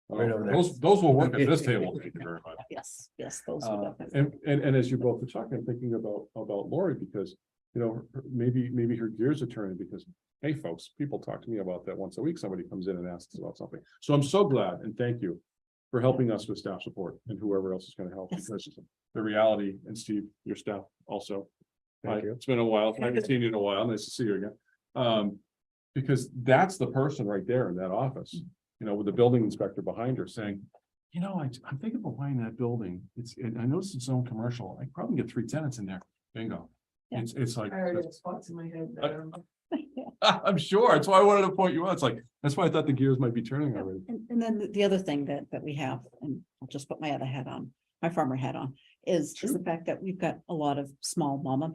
Right over there. Those will work at this table. Thank you very much. yes, those are definitely. And as you both are talking, I'm thinking about Lori, because, you know, maybe her gears are turning, because, hey, folks, people talk to me about that once a week. Somebody comes in and asks about something. So I'm so glad, and thank you for helping us with staff support and whoever else is going to help, Yes. because the reality, and Steve, your staff also. Hi, Thank you. it's been a while. I haven't seen you in a while. Nice to see you again. Because that's the person right there in that office, you know, with the building inspector behind her saying, you know, I'm thinking about buying that building. I noticed it's zone commercial. I could probably get 3 tenants in there. Bingo. Yeah. It's like, I already have spots in my head. I'm sure. That's why I wanted to point you out. It's like, that's why I thought the gears might be turning already. And then the other thing that we have, and I'll just put my other hat on, my farmer hat on, is the fact that we've got a lot of small mom and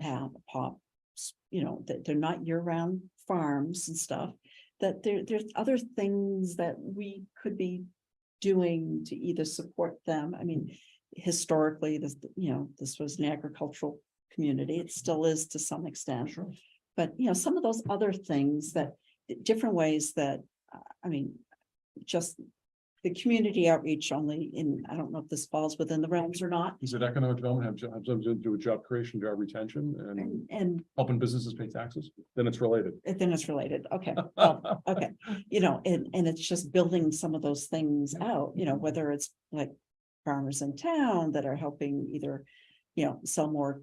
pop, you know, that they're not year-round farms and stuff, that there's other things that we could be doing to either support them. I mean, historically, this was an agricultural community. It still is to some extent. Sure. But, you know, some of those other things that, different ways that, I mean, just the community outreach only in, I don't know if this falls within the realms or not. Is it economic development have something to do with job creation, job retention, and helping businesses pay taxes? Then it's related. Then it's related. Okay. Well, okay. You know, and it's just building some of those things out, you know, whether it's like farmers in town that are helping either, sell more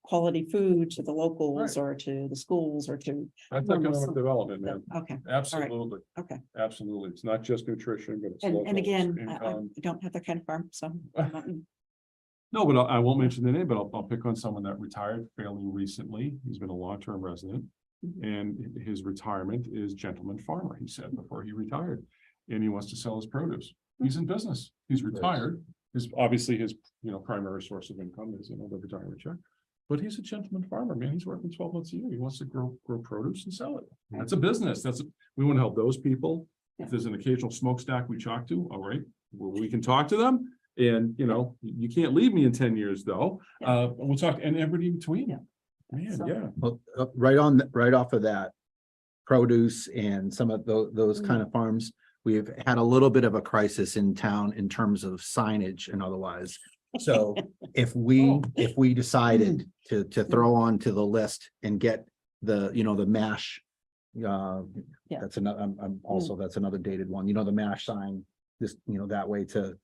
quality food to the locals or to the schools or to. That's Well, economic some- development, man. Okay, Absolutely, okay. absolutely. It's not just nutrition, but it's And local again, I income. don't have that kind of farm, so. No, but I won't mention the name, but I'll pick on someone that retired fairly recently. He's been a long-term resident. Mhm. And his retirement is gentleman farmer, he said before he retired. And he wants to sell his produce. He's in business. He's retired. Obviously his, primary source of income is, the retirement check. But he's a gentleman farmer, man. He's working 12 months a year. He wants to grow produce and sell it. That's a business. We want to help those people. If there's an occasional smokestack we talk to, all right, well, we can talk to them. And, you can't leave me in 10 years though. We'll talk and everybody in between. Yeah. Man, So- yeah. Well, right off of that, produce and some of those kind of farms, we've had a little bit of a crisis in town in terms of signage and otherwise. So if we decided to throw onto the list and get the MASH, that's another, that's another dated one, the MASH sign, this, that way to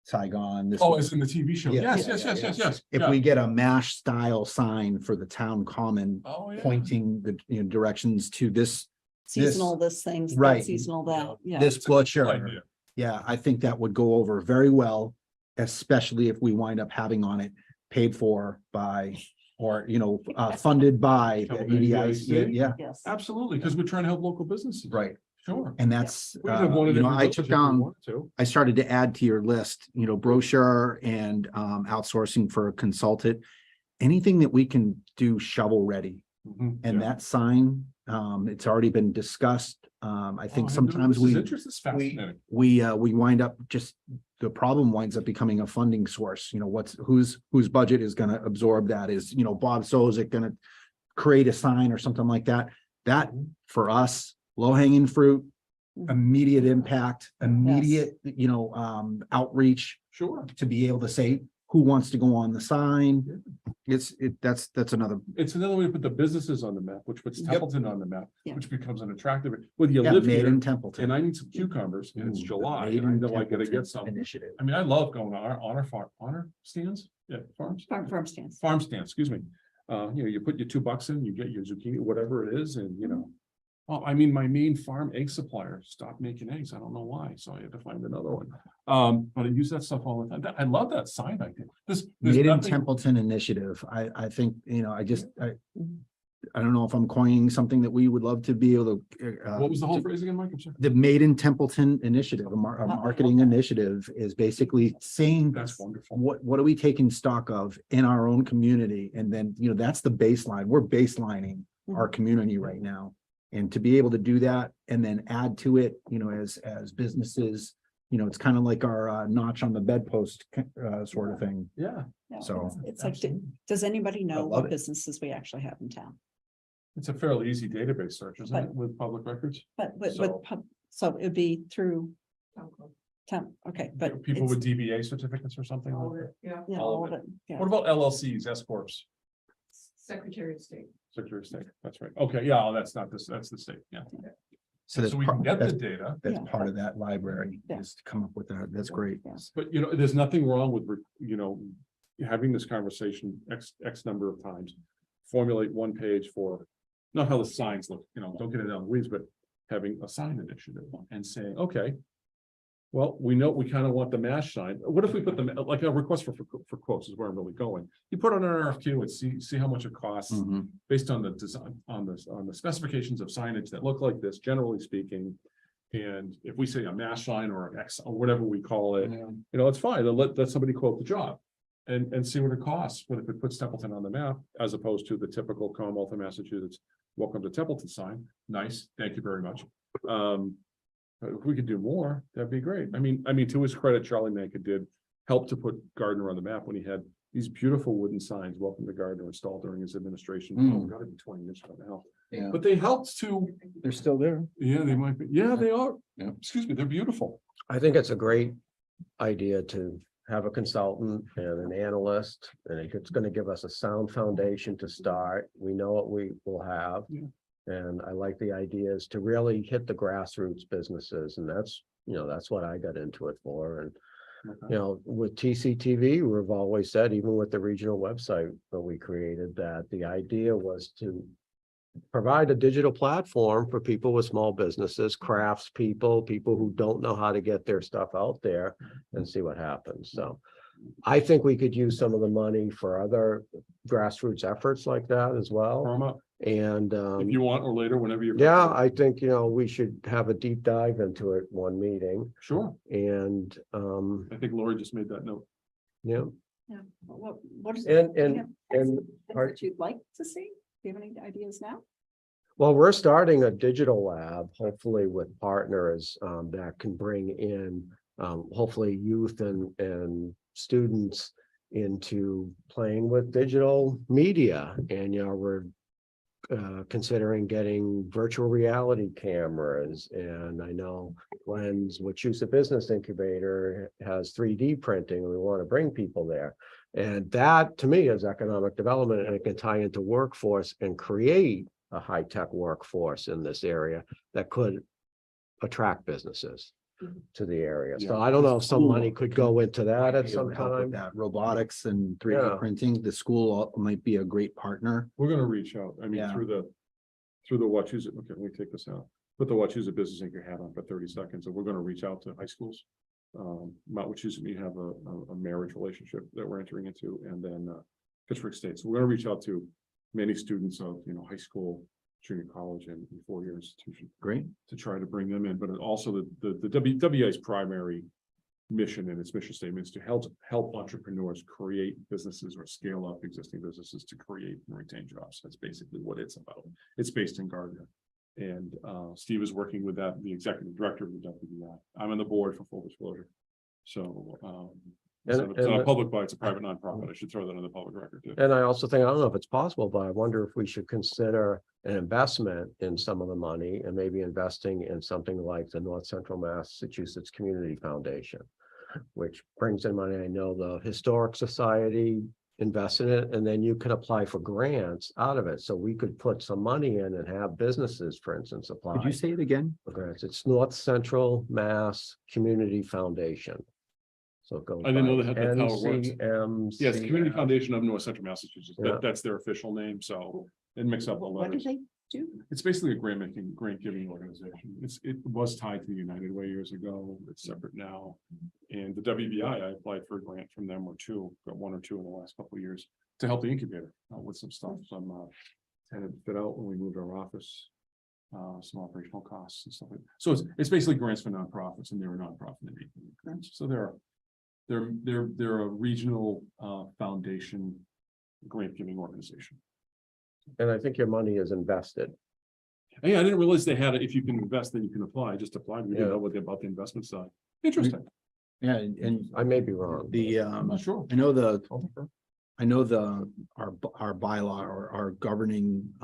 Saigon. This Oh, way- it's in the TV show. Yeah, Yes, yeah, yes. If Yeah. we get a MASH style sign for the town common, Oh, yeah. pointing the directions to this Seasonal, this thing's that, Right. seasonal that, yeah. this butcher. Idea. Yeah, I think that would go over very well, especially if we wind up having on it paid for by, or, funded by the EDIC. Yeah, Yes. Absolutely, because we're trying to help local businesses. right. Sure. And that's, We could have one in every I village took if we down, wanted to. I started to add to your list, brochure and outsourcing for a consultant. Anything that we can do shovel ready. Mhm, And yeah. that sign, it's already been discussed. I think Oh, sometimes this is we interesting. This is fascinating. we wind up the problem winds up becoming a funding source. Whose budget is gonna absorb that? Is, Bob Sozik gonna create a sign or something like that? That for us, low hanging fruit, immediate impact, immediate, outreach Sure. to be able to say who wants to go on the sign. That's another. It's another way to put the businesses on the map, which puts Yep. Templeton on the map, Yeah. which becomes an attractive, whether you Yeah, live made here in Templeton. and I need some cucumbers and it's Ooh, July Made and I in know I gotta Templeton get some. Initiative. I mean, I love going to honor stands, farms. Farm stands. Farm stands, excuse me. You put your $2 in, you get your zucchini, whatever it is, and well, I mean, my main farm egg supplier stopped making eggs. I don't know why, so I had to find another one. But I use that stuff all the time. I love that sign idea. There's Made in nothing- Templeton Initiative. I think, I don't know if I'm coining something that we would love to be able to. What was the whole phrase again, Mike? I'm sorry. The Made in Templeton Initiative, a marketing initiative is basically saying. That's wonderful. What are we taking stock of in our own community? And then, that's the baseline. We're baselining our community right now. And to be able to do that and then add to it, as businesses, it's kind of like our notch on the bedpost sort of thing. Yeah, Yeah, So- it's like, Absolutely. does anybody know love what it. businesses we actually have in town? it's a fairly easy database search, isn't it, But- with public records? But with, So- so it'd be through Town clerk. town, okay, but. People it's- with DBA certificates or something All like of that? it, yeah, Yeah, all all of of it, yeah. What about LLCs, S corps, Secretary of State. Secretary of State? That's right. Okay, yeah, that's not this, that's the state, yeah. So that's So we can get the that's data, that's Yeah. part of that library Yeah. is to come up with that. That's great. Yes. but there's nothing wrong with, having this conversation X number of times. Formulate one page for, not how the signs look, don't get it down the weeds, but having a sign initiative and saying, okay. Well, we know we kind of want the MASH sign. What if we put them, like a request for quotes is where I'm really going. You put on an RFQ and see how much it costs Mhm. based on the design, on the specifications of signage that look like this, generally speaking. And if we say a MASH sign or an X or whatever we call it, it's fine. Let somebody quote the job. And see what it costs, when if it puts Templeton on the map, as opposed to the typical Commonwealth of Massachusetts, welcome to Templeton sign. Nice, thank you very much. But if we could do more, that'd be great. I mean, to his credit, Charlie Manka did help to put Gardner on the map when he had these beautiful wooden signs, welcome to Gardner, installed during his administration. Oh, gotta be 20 years ago now. Yeah. But they helped to, They're still there. yeah, they might be, yeah, they are. Yeah. Excuse me, they're beautiful. I think it's a great idea to have a consultant and an analyst, and it's gonna give us a sound foundation to start. We know what we will have. Yeah. And I like the ideas to really hit the grassroots businesses, and that's what I got into it for, and Okay. You know, with TCTV, we've always said, even with the regional website that we created, that the idea was to provide a digital platform for people with small businesses, crafts people, people who don't know how to get their stuff out there and see what happens. So I think we could use some of the money for other grassroots efforts like that as well. Firm up And if you want, or later, whenever you're. yeah, I think, we should have a deep dive into it one meeting. Sure. And I think Lori just made that note. yeah, Yeah, what is? and do you and have and things part- that you'd like to see? Do you have any ideas now? well, we're starting a digital lab, hopefully with partners that can bring in hopefully youth and students into playing with digital media. And we're considering getting virtual reality cameras. And I know Glenn's Wachusett Business Incubator has 3D printing, and we want to bring people there. And that, to me, is economic development, and it can tie into workforce and create a high-tech workforce in this area that could attract businesses to the area. So Yeah. I don't know if some Cool. money could go into that at Might be able some to help with time. that. Robotics and 3D Yeah. printing, the school might be a great partner. We're gonna reach out. I mean, Yeah. through the Wachusett, okay, let me take this out. Put the Wachusett Business Inc. hat on for 30 seconds, and we're gonna reach out to high schools. Mount Wachusett, we have a marriage relationship that we're entering into, and then Pittsburgh State. So we're gonna reach out to many students of, high school, junior college, and four-year institution Great. to try to bring them in. But also the WI's primary mission and its mission statement is to help entrepreneurs create businesses or scale up existing businesses to create and retain jobs. That's basically what it's about. It's based in Gardner. And Steve is working with the executive director of the WI. I'm on the board, for full disclosure. So it's not a public body, it's a private nonprofit. I should throw that on the public record too. And I also think, I don't know if it's possible, but I wonder if we should consider an investment in some of the money and maybe investing in something like the North Central Massachusetts Community Foundation, which brings in money. I know the Historic Society invests in it, and then you can apply for grants out of it. So we could put some money in and have businesses, for instance, apply Could you say it again? for grants. It's North Central Mass Community Foundation. So it goes I didn't know by that's how it works. NCMC. Yes, Community Foundation of North Central Massachusetts. Yeah. That's their official name. So it mix up the What do letters. they do? It's basically a grant giving organization. It was tied to the United Way years ago. It's separate now. And the WBI, I applied for a grant from them got one or two in the last couple of years to help the incubator with some stuff, some tenant fit out when we moved our office. Some operational costs and stuff like that. So it's basically grants for nonprofits, and they're a nonprofit. So they're a regional foundation grant giving organization. And I think your money is invested. Hey, I didn't realize they had it. If you can invest, then you can apply. I just applied. We didn't Yeah. know what about the investment side. Interesting. Yeah, and I may be wrong. the, I'm not sure. I know our bylaw or our governing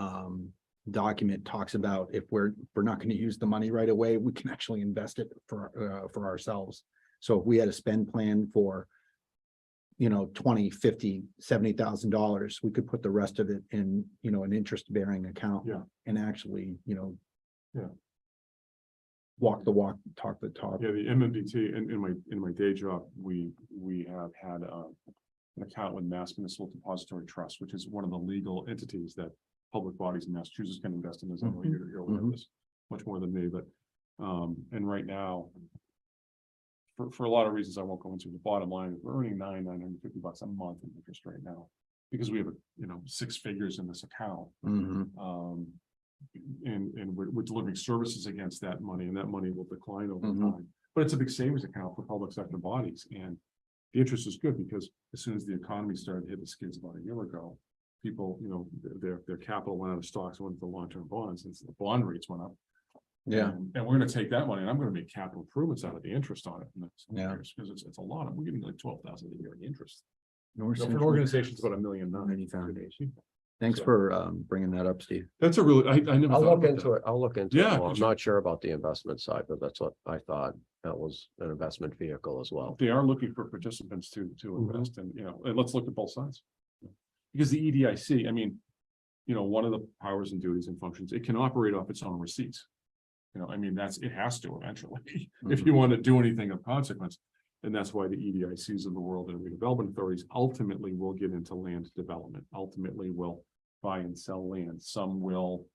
document talks about if we're not going to use the money right away, we can actually invest it for ourselves. So if we had a spend plan for, $20, $50, $70,000, we could put the rest of it in, an interest bearing account. Yeah. And actually, Yeah. walk the walk, talk the talk. Yeah, the MMDT in my day job, we have had an account with Mass Municipal Depository Trust, which is one of the legal entities that public bodies in Massachusetts can invest in. As I know you're aware of this much more than me, but and right now, for a lot of reasons I won't go into, the bottom line is we're earning $950 a month in interest right now because we have 6 figures in this account. Mhm. And we're delivering services against that money, and that money will decline over Mhm. time. But it's a big savings account for public sector bodies, and the interest is good because as soon as the economy started to hit the skids about a year ago, people, their capital went out of stocks, went to long-term bonds, and the bond rates went up. Yeah. And we're gonna take that money, and I'm gonna make capital improvements out of the interest on it in the next Yeah. years, because it's a lot of, we're getting like 12,000 a year in interest. North For an Central- organization, it's about $1.9 million. 90,000. Thanks So- for bringing that up, Steve. That's a really, I never I'll thought look about into that. it. I'll look into Yeah, it. more. I'm could not sure about the investment side, but that's what I thought. That was an investment vehicle as well. They are looking for participants to invest in, and let's look at both sides. Because the EDIC, one of the powers and duties and functions, it can operate off its own receipts. It has to eventually, if you want to do anything of consequence. And that's why the EDICs of the world and redevelopment authorities ultimately will get into land development, ultimately will buy and sell land. Some will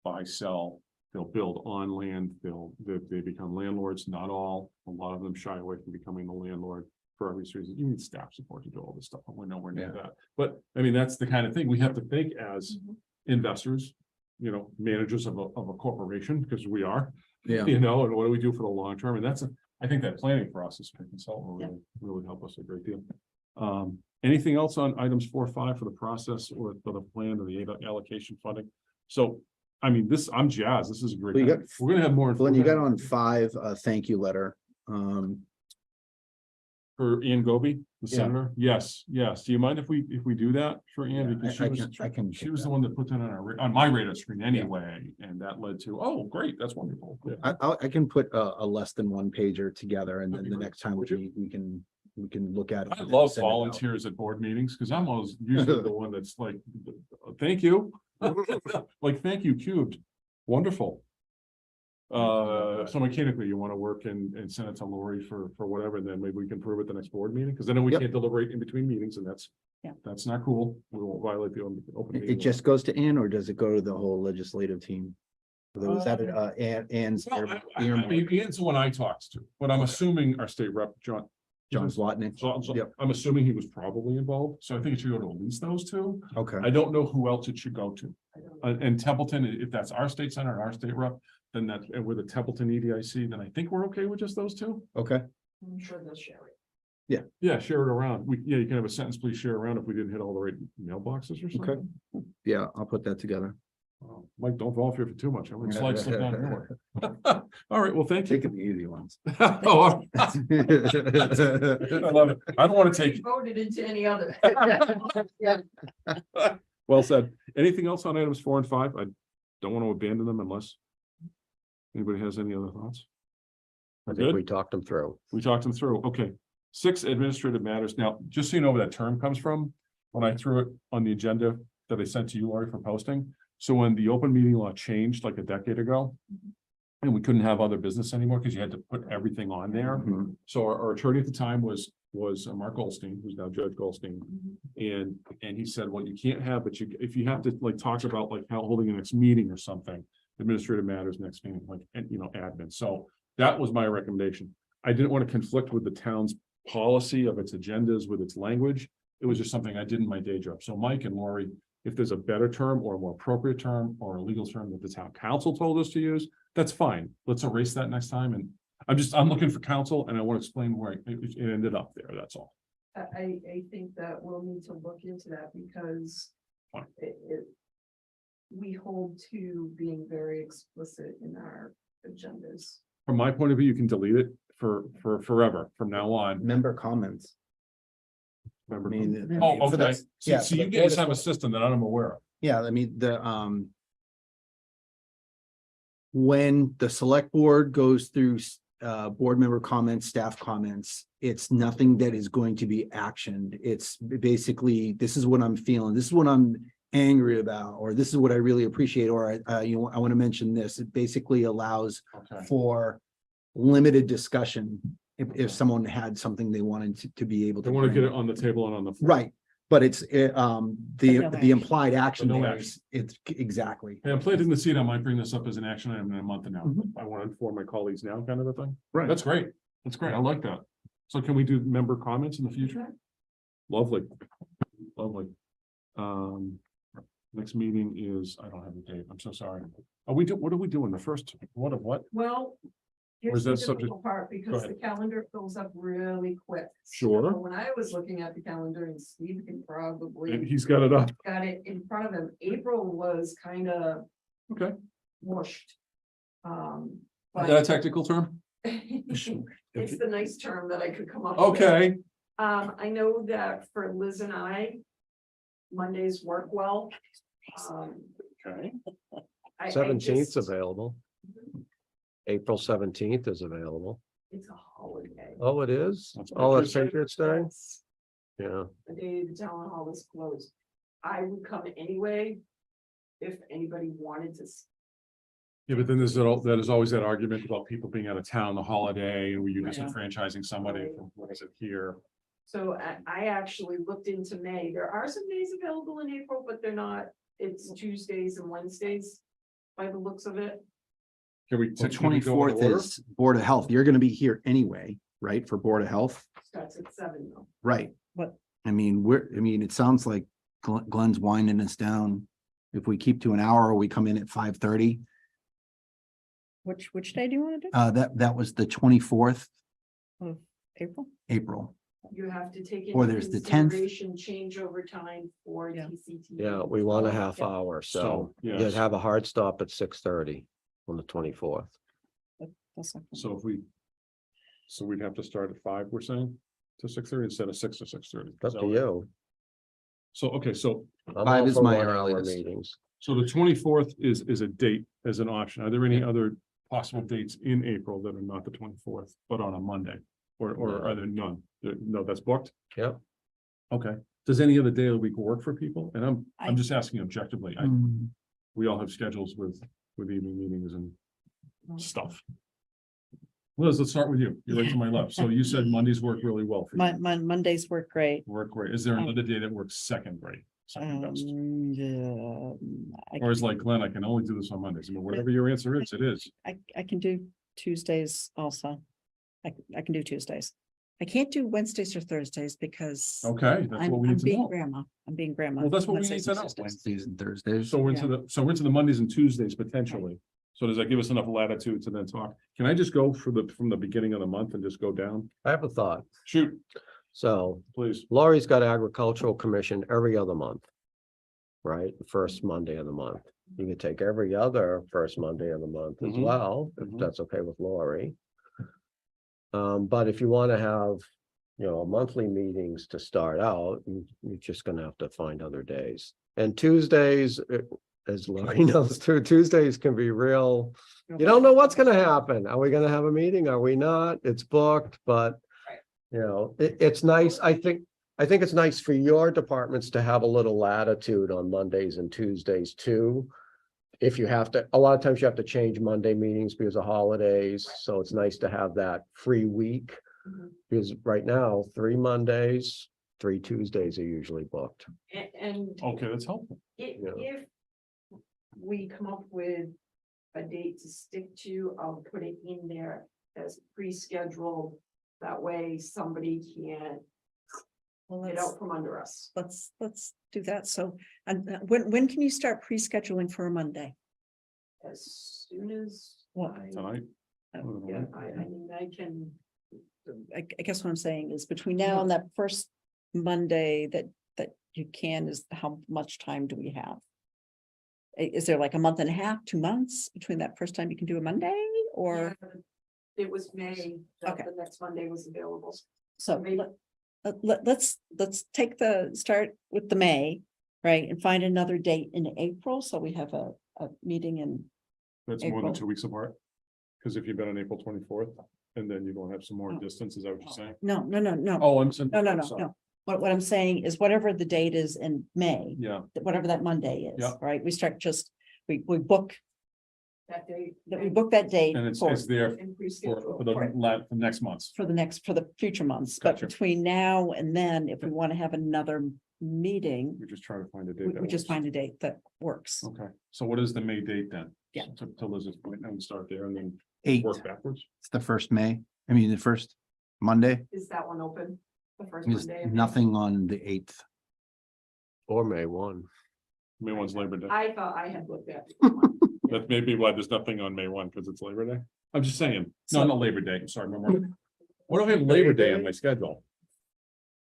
buy, sell, they'll build on land, they become landlords, not all. A lot of them shy away from becoming a landlord for obvious reasons. You need staff support to do all this stuff, and we're nowhere near that. But I mean, that's the kind of thing we have to think as investors, you know, managers of a corporation, because we are. Yeah. You know, and what do we do for the long term? And I think that planning process for consultant will really help us a great deal. Anything else on items 4 or 5 for the process or for the plan or the allocation funding? So, I mean, I'm jazzed. This is a great. Well, you thing. We're gonna have more. Glenn, you got on 5, a thank you letter. For Ann Goby, the Yeah. senator? Yes. Do you mind if we do that for Ann? Yeah, Because I can she take was the that. one that put that on my radar screen anyway, and that led to, oh, great, that's wonderful. Yeah. I can put a less than 1 pager together, and That'd then be the great. next time Would you? we can look at it. I and love send it out. volunteers at board meetings, because I'm always usually the one that's like, thank you. Like, thank you, cubed. Wonderful. So mechanically, you want to work and send it to Lori for whatever, and then maybe we can prove it the next board meeting, because then we Yep. can't deliberate in between meetings, and Yeah. that's not cool. We won't violate the open. It meeting law. just goes to Ann, or does it go to the whole legislative team? Was that Ann's? Well, I mean, Ian's the one I talked to, but I'm Okay. assuming our state rep, John. John Zlotnick? Yep. I'm assuming he was probably involved, so I think it should go to at least those two. Okay, I don't know who else it should go to. And Templeton, if that's our state senator and our state rep, then and we're the Templeton EDIC, then I think we're okay with just those two. okay. I'm sure they'll share it. Yeah, share it around. You can have a sentence, please share around if we didn't hit all the right mailboxes or something. Yeah, I'll put that together. Mike, don't volunteer for too much. I'm gonna slip down your way. All right, well, thank you. Taking the easy ones. Oh, I love it. I don't want to take. Voted into any other. Well said. Anything else on items 4 and 5? I don't want to abandon them unless anybody has any other thoughts. I Good. think we talked them through. We talked them through. Okay. 6 administrative matters. Now, just so you know where that term comes from, when I threw it on the agenda that I sent to you, Laurie, for posting. So when the open meeting law changed like a decade ago, and we couldn't have other business anymore because you had to put everything on there. Mhm. So our attorney at the time was Mark Goldstein, who's now Judge Goldstein. And he said, well, you can't have, but if you have to like talk about like how holding a next meeting or something, administrative matters next meeting, like, and you know, admin. So that was my recommendation. I didn't want to conflict with the town's policy of its agendas with its language. It was just something I did in my day job. So Mike and Lori, if there's a better term or a more appropriate term or a legal term that the town council told us to use, that's fine. Let's erase that next time. And I'm looking for counsel and I want to explain where it ended up there. That's all. I think that we'll need to look into that because Fine. We hold to being very explicit in our agendas. From my point of view, you can delete it for forever from now on. Member comments. Remember? Oh, Okay. So you guys have a system that I'm aware of. Yeah, I mean, when the select board goes through board member comments, staff comments, it's nothing that is going to be actioned. It's basically, this is what I'm feeling, this is what I'm angry about, or this is what I really appreciate, or I want to mention this. It basically allows Okay. for limited discussion if someone had something they wanted to be able to. They want to bring get up. it on the table and on the floor. Right, but it's no the action. implied action no there action. is, it's exactly. Hey, I'm planting the seed. I might bring this up as an action item in a month and now. Mhm. I want to inform my colleagues now, kind of a thing. Right. That's great. That's great. I like that. So can we do member comments in the future? Lovely. Lovely. Next meeting is, I don't have the date. I'm so sorry. What are we doing? The first, what of what? Well. Or Here's is the that subject- difficult part because the ahead. calendar fills up really quick. Sure. So when I was looking at the calendar, and Steve can And probably he's got it up. got it in front of him, April was kind of Okay. mushed. Is But that a technical term? it's the nice term that I could come up with. Okay. I know that for Liz and I, Mondays work well. Okay. 17th available. April 17th is available. It's a holiday. Oh, it is? That's Oh, that's Patriots Patriots Day? That's Yeah. the day the town hall is closed. I would come anyway. If anybody wanted to Yeah, but then that is always that argument about people being out of town, the holiday, and were you Yeah. disenfranchising somebody from, what is it here? So I actually looked into May. There are some days available in April, but they're not, it's Tuesdays and Wednesdays by the looks of it. Can we? The can we go in 24th order? is Board of Health. You're gonna be here anyway, right, for Board of Health? Starts at 7 though. Right. What? I mean, it sounds like Glenn's winding us down. If we keep to an hour, we come in at 5:30. Which day do you want to do? That was the 24th Of April? April. You have to take Or into there's the 10th. consideration change over time for Yeah. TCT. Yeah, we want a Oh, half yeah. hour, so So, you'd yes. have a hard stop at 6:30 on the 24th. That's not- So if we, so we'd have to start at 5, we're saying, to 6:30 instead of 6 to 6:30. Up to you. So, okay, so, I'm 5 all is for my 1 hour earliest. meetings. so the 24th is a date as an option. Are there any other possible dates in April that are not the 24th, but on a Monday? Or are there none? No, that's booked? Yep. Okay. Does any other day of the week work for people? And I'm I- just asking objectively. We all have schedules with evening meetings and stuff. Liz, let's start with you. You're right to my left. So you said Mondays work really well for you. My Mondays work great. Work great. Is there another day that works second rate? Second best? Or is like Glenn, I can only do this on Mondays. I mean, whatever your answer is, it is. I can do Tuesdays also. I can do Tuesdays. I can't do Wednesdays or Thursdays because Okay, that's what we I'm need to being know. grandma. I'm being grandma. Well, that's what we Wednesdays need and to know. Tuesdays. Wednesdays and Thursdays. So we're into the Mondays and Tuesdays potentially. So does that give us enough latitude to then talk? Can I just go from the beginning of the month and just go down? I have a thought. Shoot, So please. Lori's got agricultural commission every other month. Right? The first Monday of the month. You could take every other first Monday of the month as Mhm. well, if Mhm. that's okay with Lori. But if you want to have, monthly meetings to start out, you're just gonna have to find other days. And Tuesdays, as Lori knows too, Tuesdays can be real. You don't know what's gonna happen. Are we gonna have a meeting? Are we not? It's booked, but it's nice. I think it's nice for your departments to have a little latitude on Mondays and Tuesdays too. If you have to, a lot of times you have to change Monday meetings because of holidays, so it's nice to have that free week. Mhm. Because right now, 3 Mondays, 3 Tuesdays are usually booked. And Okay, that's helpful. if we come up with a date to stick to, I'll put it in there as pre-scheduled. That way somebody can't Well, get out from under us. let's do that. So, and when can you start pre-scheduling for a Monday? As soon as. What? Tonight? Yeah, I mean, I can, I guess what I'm saying is between now and that first Monday that you can, is how much time do we have? Is there like a month and a half, 2 months between that first time you can do a Monday or? yeah, it was May, that Okay. the next Monday was available. So Maybe- let's take start with the May, right, and find another date in April, so we have a meeting in, That's more than April. 2 weeks apart. Because if you've been on April 24th, and then you're gonna have some more Oh. distance, is that what you're saying? no. Oh, I'm saying. No. What I'm saying is whatever the date is in May, Yeah, whatever that Monday is, Yeah. right, we start we book, That date. that we book that date and it's for there And for pre-schedule. the next months. for the future months, but Gotcha. between now and then, if we want to have another meeting, We're just trying to find a date. we that just works. find a date that works. Okay, so what is the May date then? Yeah. To Liz's point, and start there and then 8th, work backwards. it's the first May. I mean, the first Monday. Is that one open? The first There's Monday? of May? nothing on the 8th. Or May 1. May 1's Labor Day. I thought I had looked at. That may be why there's nothing on May 1, because it's Labor Day. I'm just saying, no, So- not Labor Day, sorry, remember. What do I have Labor Day on my schedule?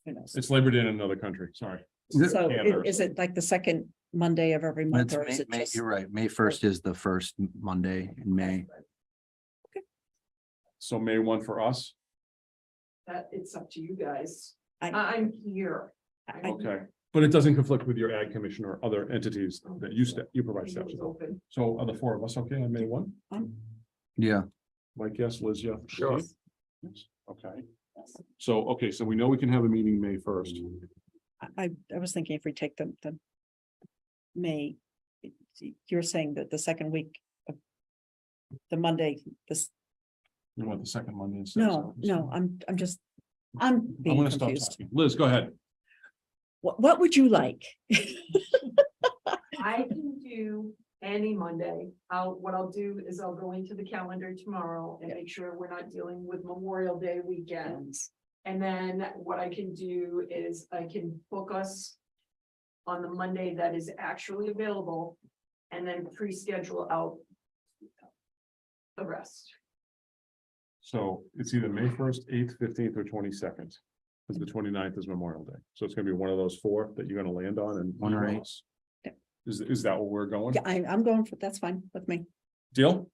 Who knows? It's Labor Day in another country, sorry. So Canada or is it like the second Monday of every month, It's or is it May, just? you're right. May 1st is the first Monday in May. So May 1 for us, That, it's up to you guys. I- I'm here. I- okay, but it doesn't conflict with your ag commission or other entities that you provide It staff was to. open. So are the 4 of us okay on May 1? Yeah. Mike, yes, Liz, yeah. Sure. Yes, okay. So we know we can have a meeting May 1st. I was thinking if we take the May, you're saying that the second week of the Monday, this, You want the second Monday instead? no, I'm I being want to stop confused. talking. Liz, go ahead. What would you like? I can do any Monday. What I'll do is I'll go into the calendar tomorrow and make sure we're not dealing with Memorial Day weekends. And then what I can do is I can book us on the Monday that is actually available and then pre-schedule out the rest. So it's either May 1st, 8th, 15th, or 22nd. Because the 29th is Memorial Day. So it's gonna be one of those four that you're gonna land on and. One or eight. else. Is that what we're going? Yeah, I'm going for, that's fine with me. Deal?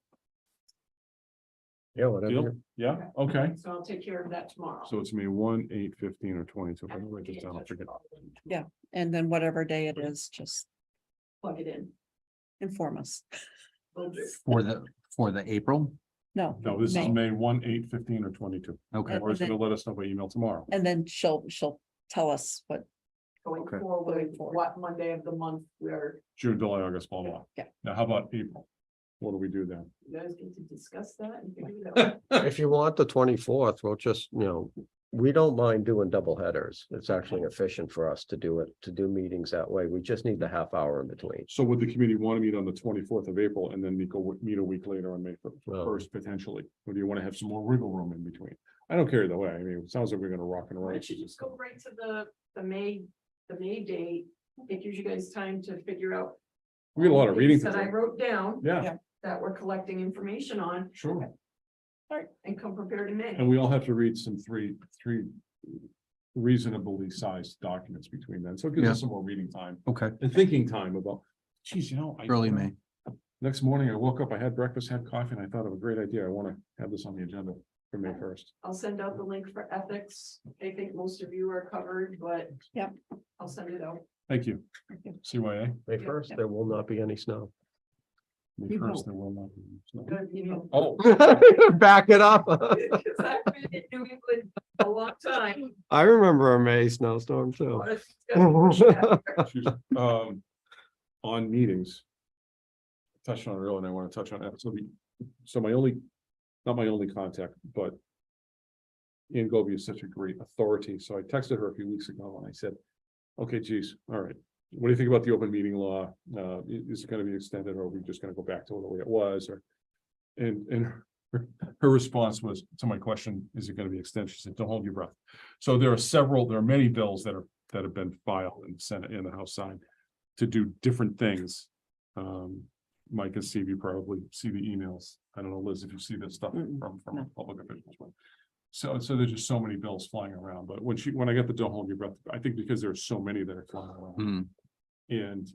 Yeah, whatever. Deal? Yeah, okay. So I'll take care of that tomorrow. So it's me 1, 8, 15, or 22. I don't write this down, I'll forget. And then whatever day it is, just Plug it in. inform us. Will do. For the April, No. No, this is May. May 1, 8, 15, or 22. okay, Or it's gonna let us know by email tomorrow. And then she'll tell us what, Going Okay. forward, Going forward. what Monday of the month where June, July, August, blah, blah. Yeah. Now, how about April? What do we do then? you guys get to discuss that and figure it out. If you want the 24th, we'll just, we don't mind doing double headers. It's actually efficient for us to do it, to do meetings that way. We just need the half hour in between. So would the committee want to meet on the 24th of April and then meet a week later on May Well- 1st potentially? Or do you want to have some more wiggle room in between? I don't care either way. I mean, it sounds like we're gonna rock and Why roll. don't you just go right to the May date? It gives you guys time to figure out. We got a lot of reading to That I do. wrote down Yeah, that we're collecting information on. sure. And come prepared in May. And we all have to read some three reasonably sized documents between then. So it gives us Yeah. some more reading time okay, and thinking time about, geez, early May. Next morning, I woke up, I had breakfast, had coffee, and I thought of a great idea. I want to have this on the agenda for May 1st. I'll send out the link for ethics. I think most of you are covered, but. Yep. I'll send it out. Thank you. CYA, May 1st, there will not be any snow. May You 1st, there will not be. no. Good, you know. Oh, Back it up. Because I've been in New England a long time. I remember a May snowstorm too. but it's gotta be pushed back. excuse me. On meetings. Touched on it earlier, and I want to touch on that. So my only, not my only contact, but Ian Goby is such a great authority. So I texted her a few weeks ago and I said, okay, geez, all right. What do you think about the open meeting law? Is it going to be extended or are we just going to go back to the way it was? Or, and her response was to my question, is it going to be extended? She said, don't hold your breath. So there are many bills that have been filed in the Senate and the House side to do different things. Mike and Steve, you probably see the emails. I don't know, Liz, if you see this stuff Mm-mm, from no. public officials. So there's just so many bills flying around, but when I got the don't hold your breath, I think because there's so many that are flying around. Hmm. And,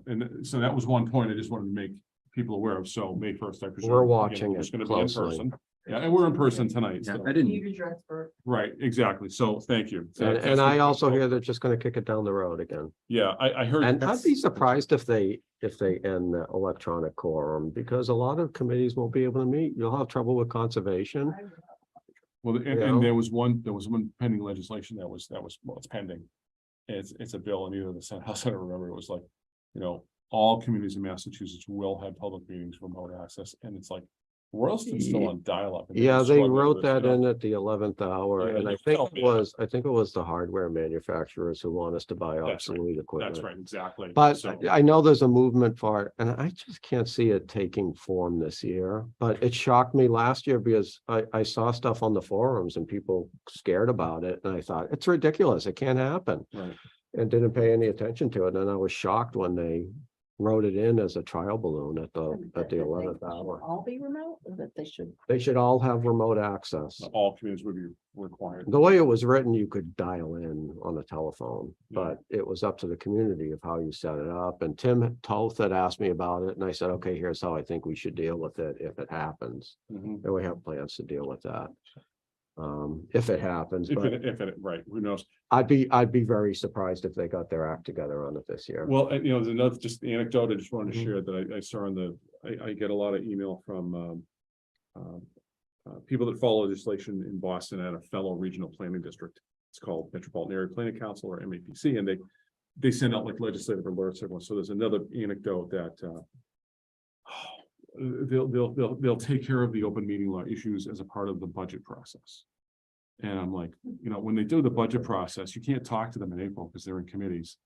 and so that was one point I just wanted to make people aware of. So May 1st, I presume. We're again, watching It's it gonna be in closely. person. Yeah, and we're in person tonight. Yeah, so- I didn't, Use your expert. Right, exactly. So thank you. And I also hear they're just gonna kick it down the road again. Yeah, I heard. And I'd that's- be surprised if they end the electronic quorum, because a lot of committees won't be able to meet. You'll have trouble with conservation. Well, and, Yeah. and there was one pending legislation well, it's pending. It's a bill in either the Senate House, I don't remember, it was like, all communities in Massachusetts will have public meetings, remote access, and it's like, Royalston's still on dial-up. and they're Yeah, just they struggling wrote with that stuff. in at the 11th hour, Yeah, and I you think tell it me. was the hardware manufacturers who want us to buy That's right. obsolete equipment. That's right, exactly. But So- I know there's a movement for it, and I just can't see it taking form this year. But it shocked me last year because I saw stuff on the forums and people scared about it, and I thought, it's ridiculous, it can't happen. Right. And didn't pay any attention to it, and I was shocked when they wrote it in as a trial balloon at the that they 11th should hour. all be remote, or that they should. They should all have remote access. All communities would be required. The way it was written, you could dial in on the telephone, Yeah. but it was up to the community of how you set it up. And Tim Toth had asked me about it, and I said, okay, here's how I think we should deal with it if it happens. Mhm. And we have plans to deal with that. If it happens, but Right, who knows? I'd be very surprised if they got their act together on it this year. Well, and, there's another, just the anecdote I just wanted to Mhm. share that I saw I get a lot of email from people that follow legislation in Boston at a fellow regional planning district. It's called Metropolitan Area Planning Council, or MAPC, and they send out like legislative alerts everyone. So there's another anecdote that they'll take care of the open meeting law issues as a part of the budget process. And I'm like, when they do the budget process, you can't talk to them in April because they're in committees.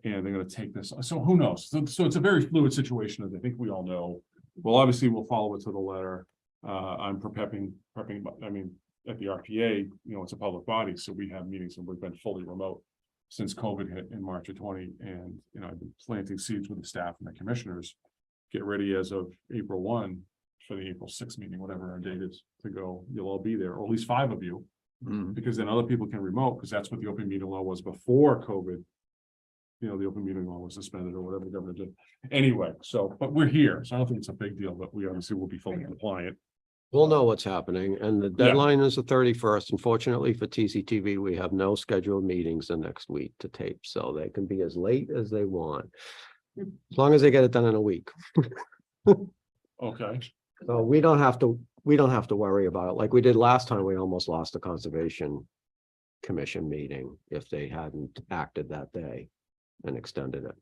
And they're gonna take this, so who knows? So it's a very fluid situation, as I think we all know. Well, obviously, we'll follow it to the letter. I'm prepping, I mean, at the RPA, it's a public body, so we have meetings and we've been fully remote since COVID hit in March of 20. And, I've been planting seeds with the staff and the commissioners. Get ready as of April 1 for the April 6 meeting, whatever our date is, to go. You'll all be there, or at least 5 of you, because then other people can remote, because that's what the open meeting law was before COVID. The open meeting law was suspended or whatever the government did. Anyway, but we're here, so I don't think it's a big deal, but we obviously will be fully compliant. We'll know what's happening, and the deadline is the 31st. Unfortunately for TCTV, we have no scheduled meetings the next week to tape, so they can be as late as they want. As long as they get it done in a week. Okay, So we don't have to worry about it. Like we did last time, we almost lost a conservation commission meeting if they hadn't acted that day and extended it.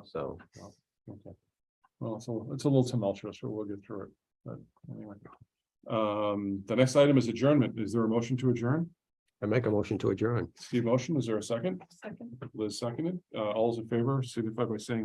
So. okay. Well, it's a little tumultuous, but we'll get through it. But anyway. The next item is adjournment. Is there a motion to adjourn? I make a motion to adjourn. Steve motion, is there a second? Second. Liz seconded. All those in favor signify by saying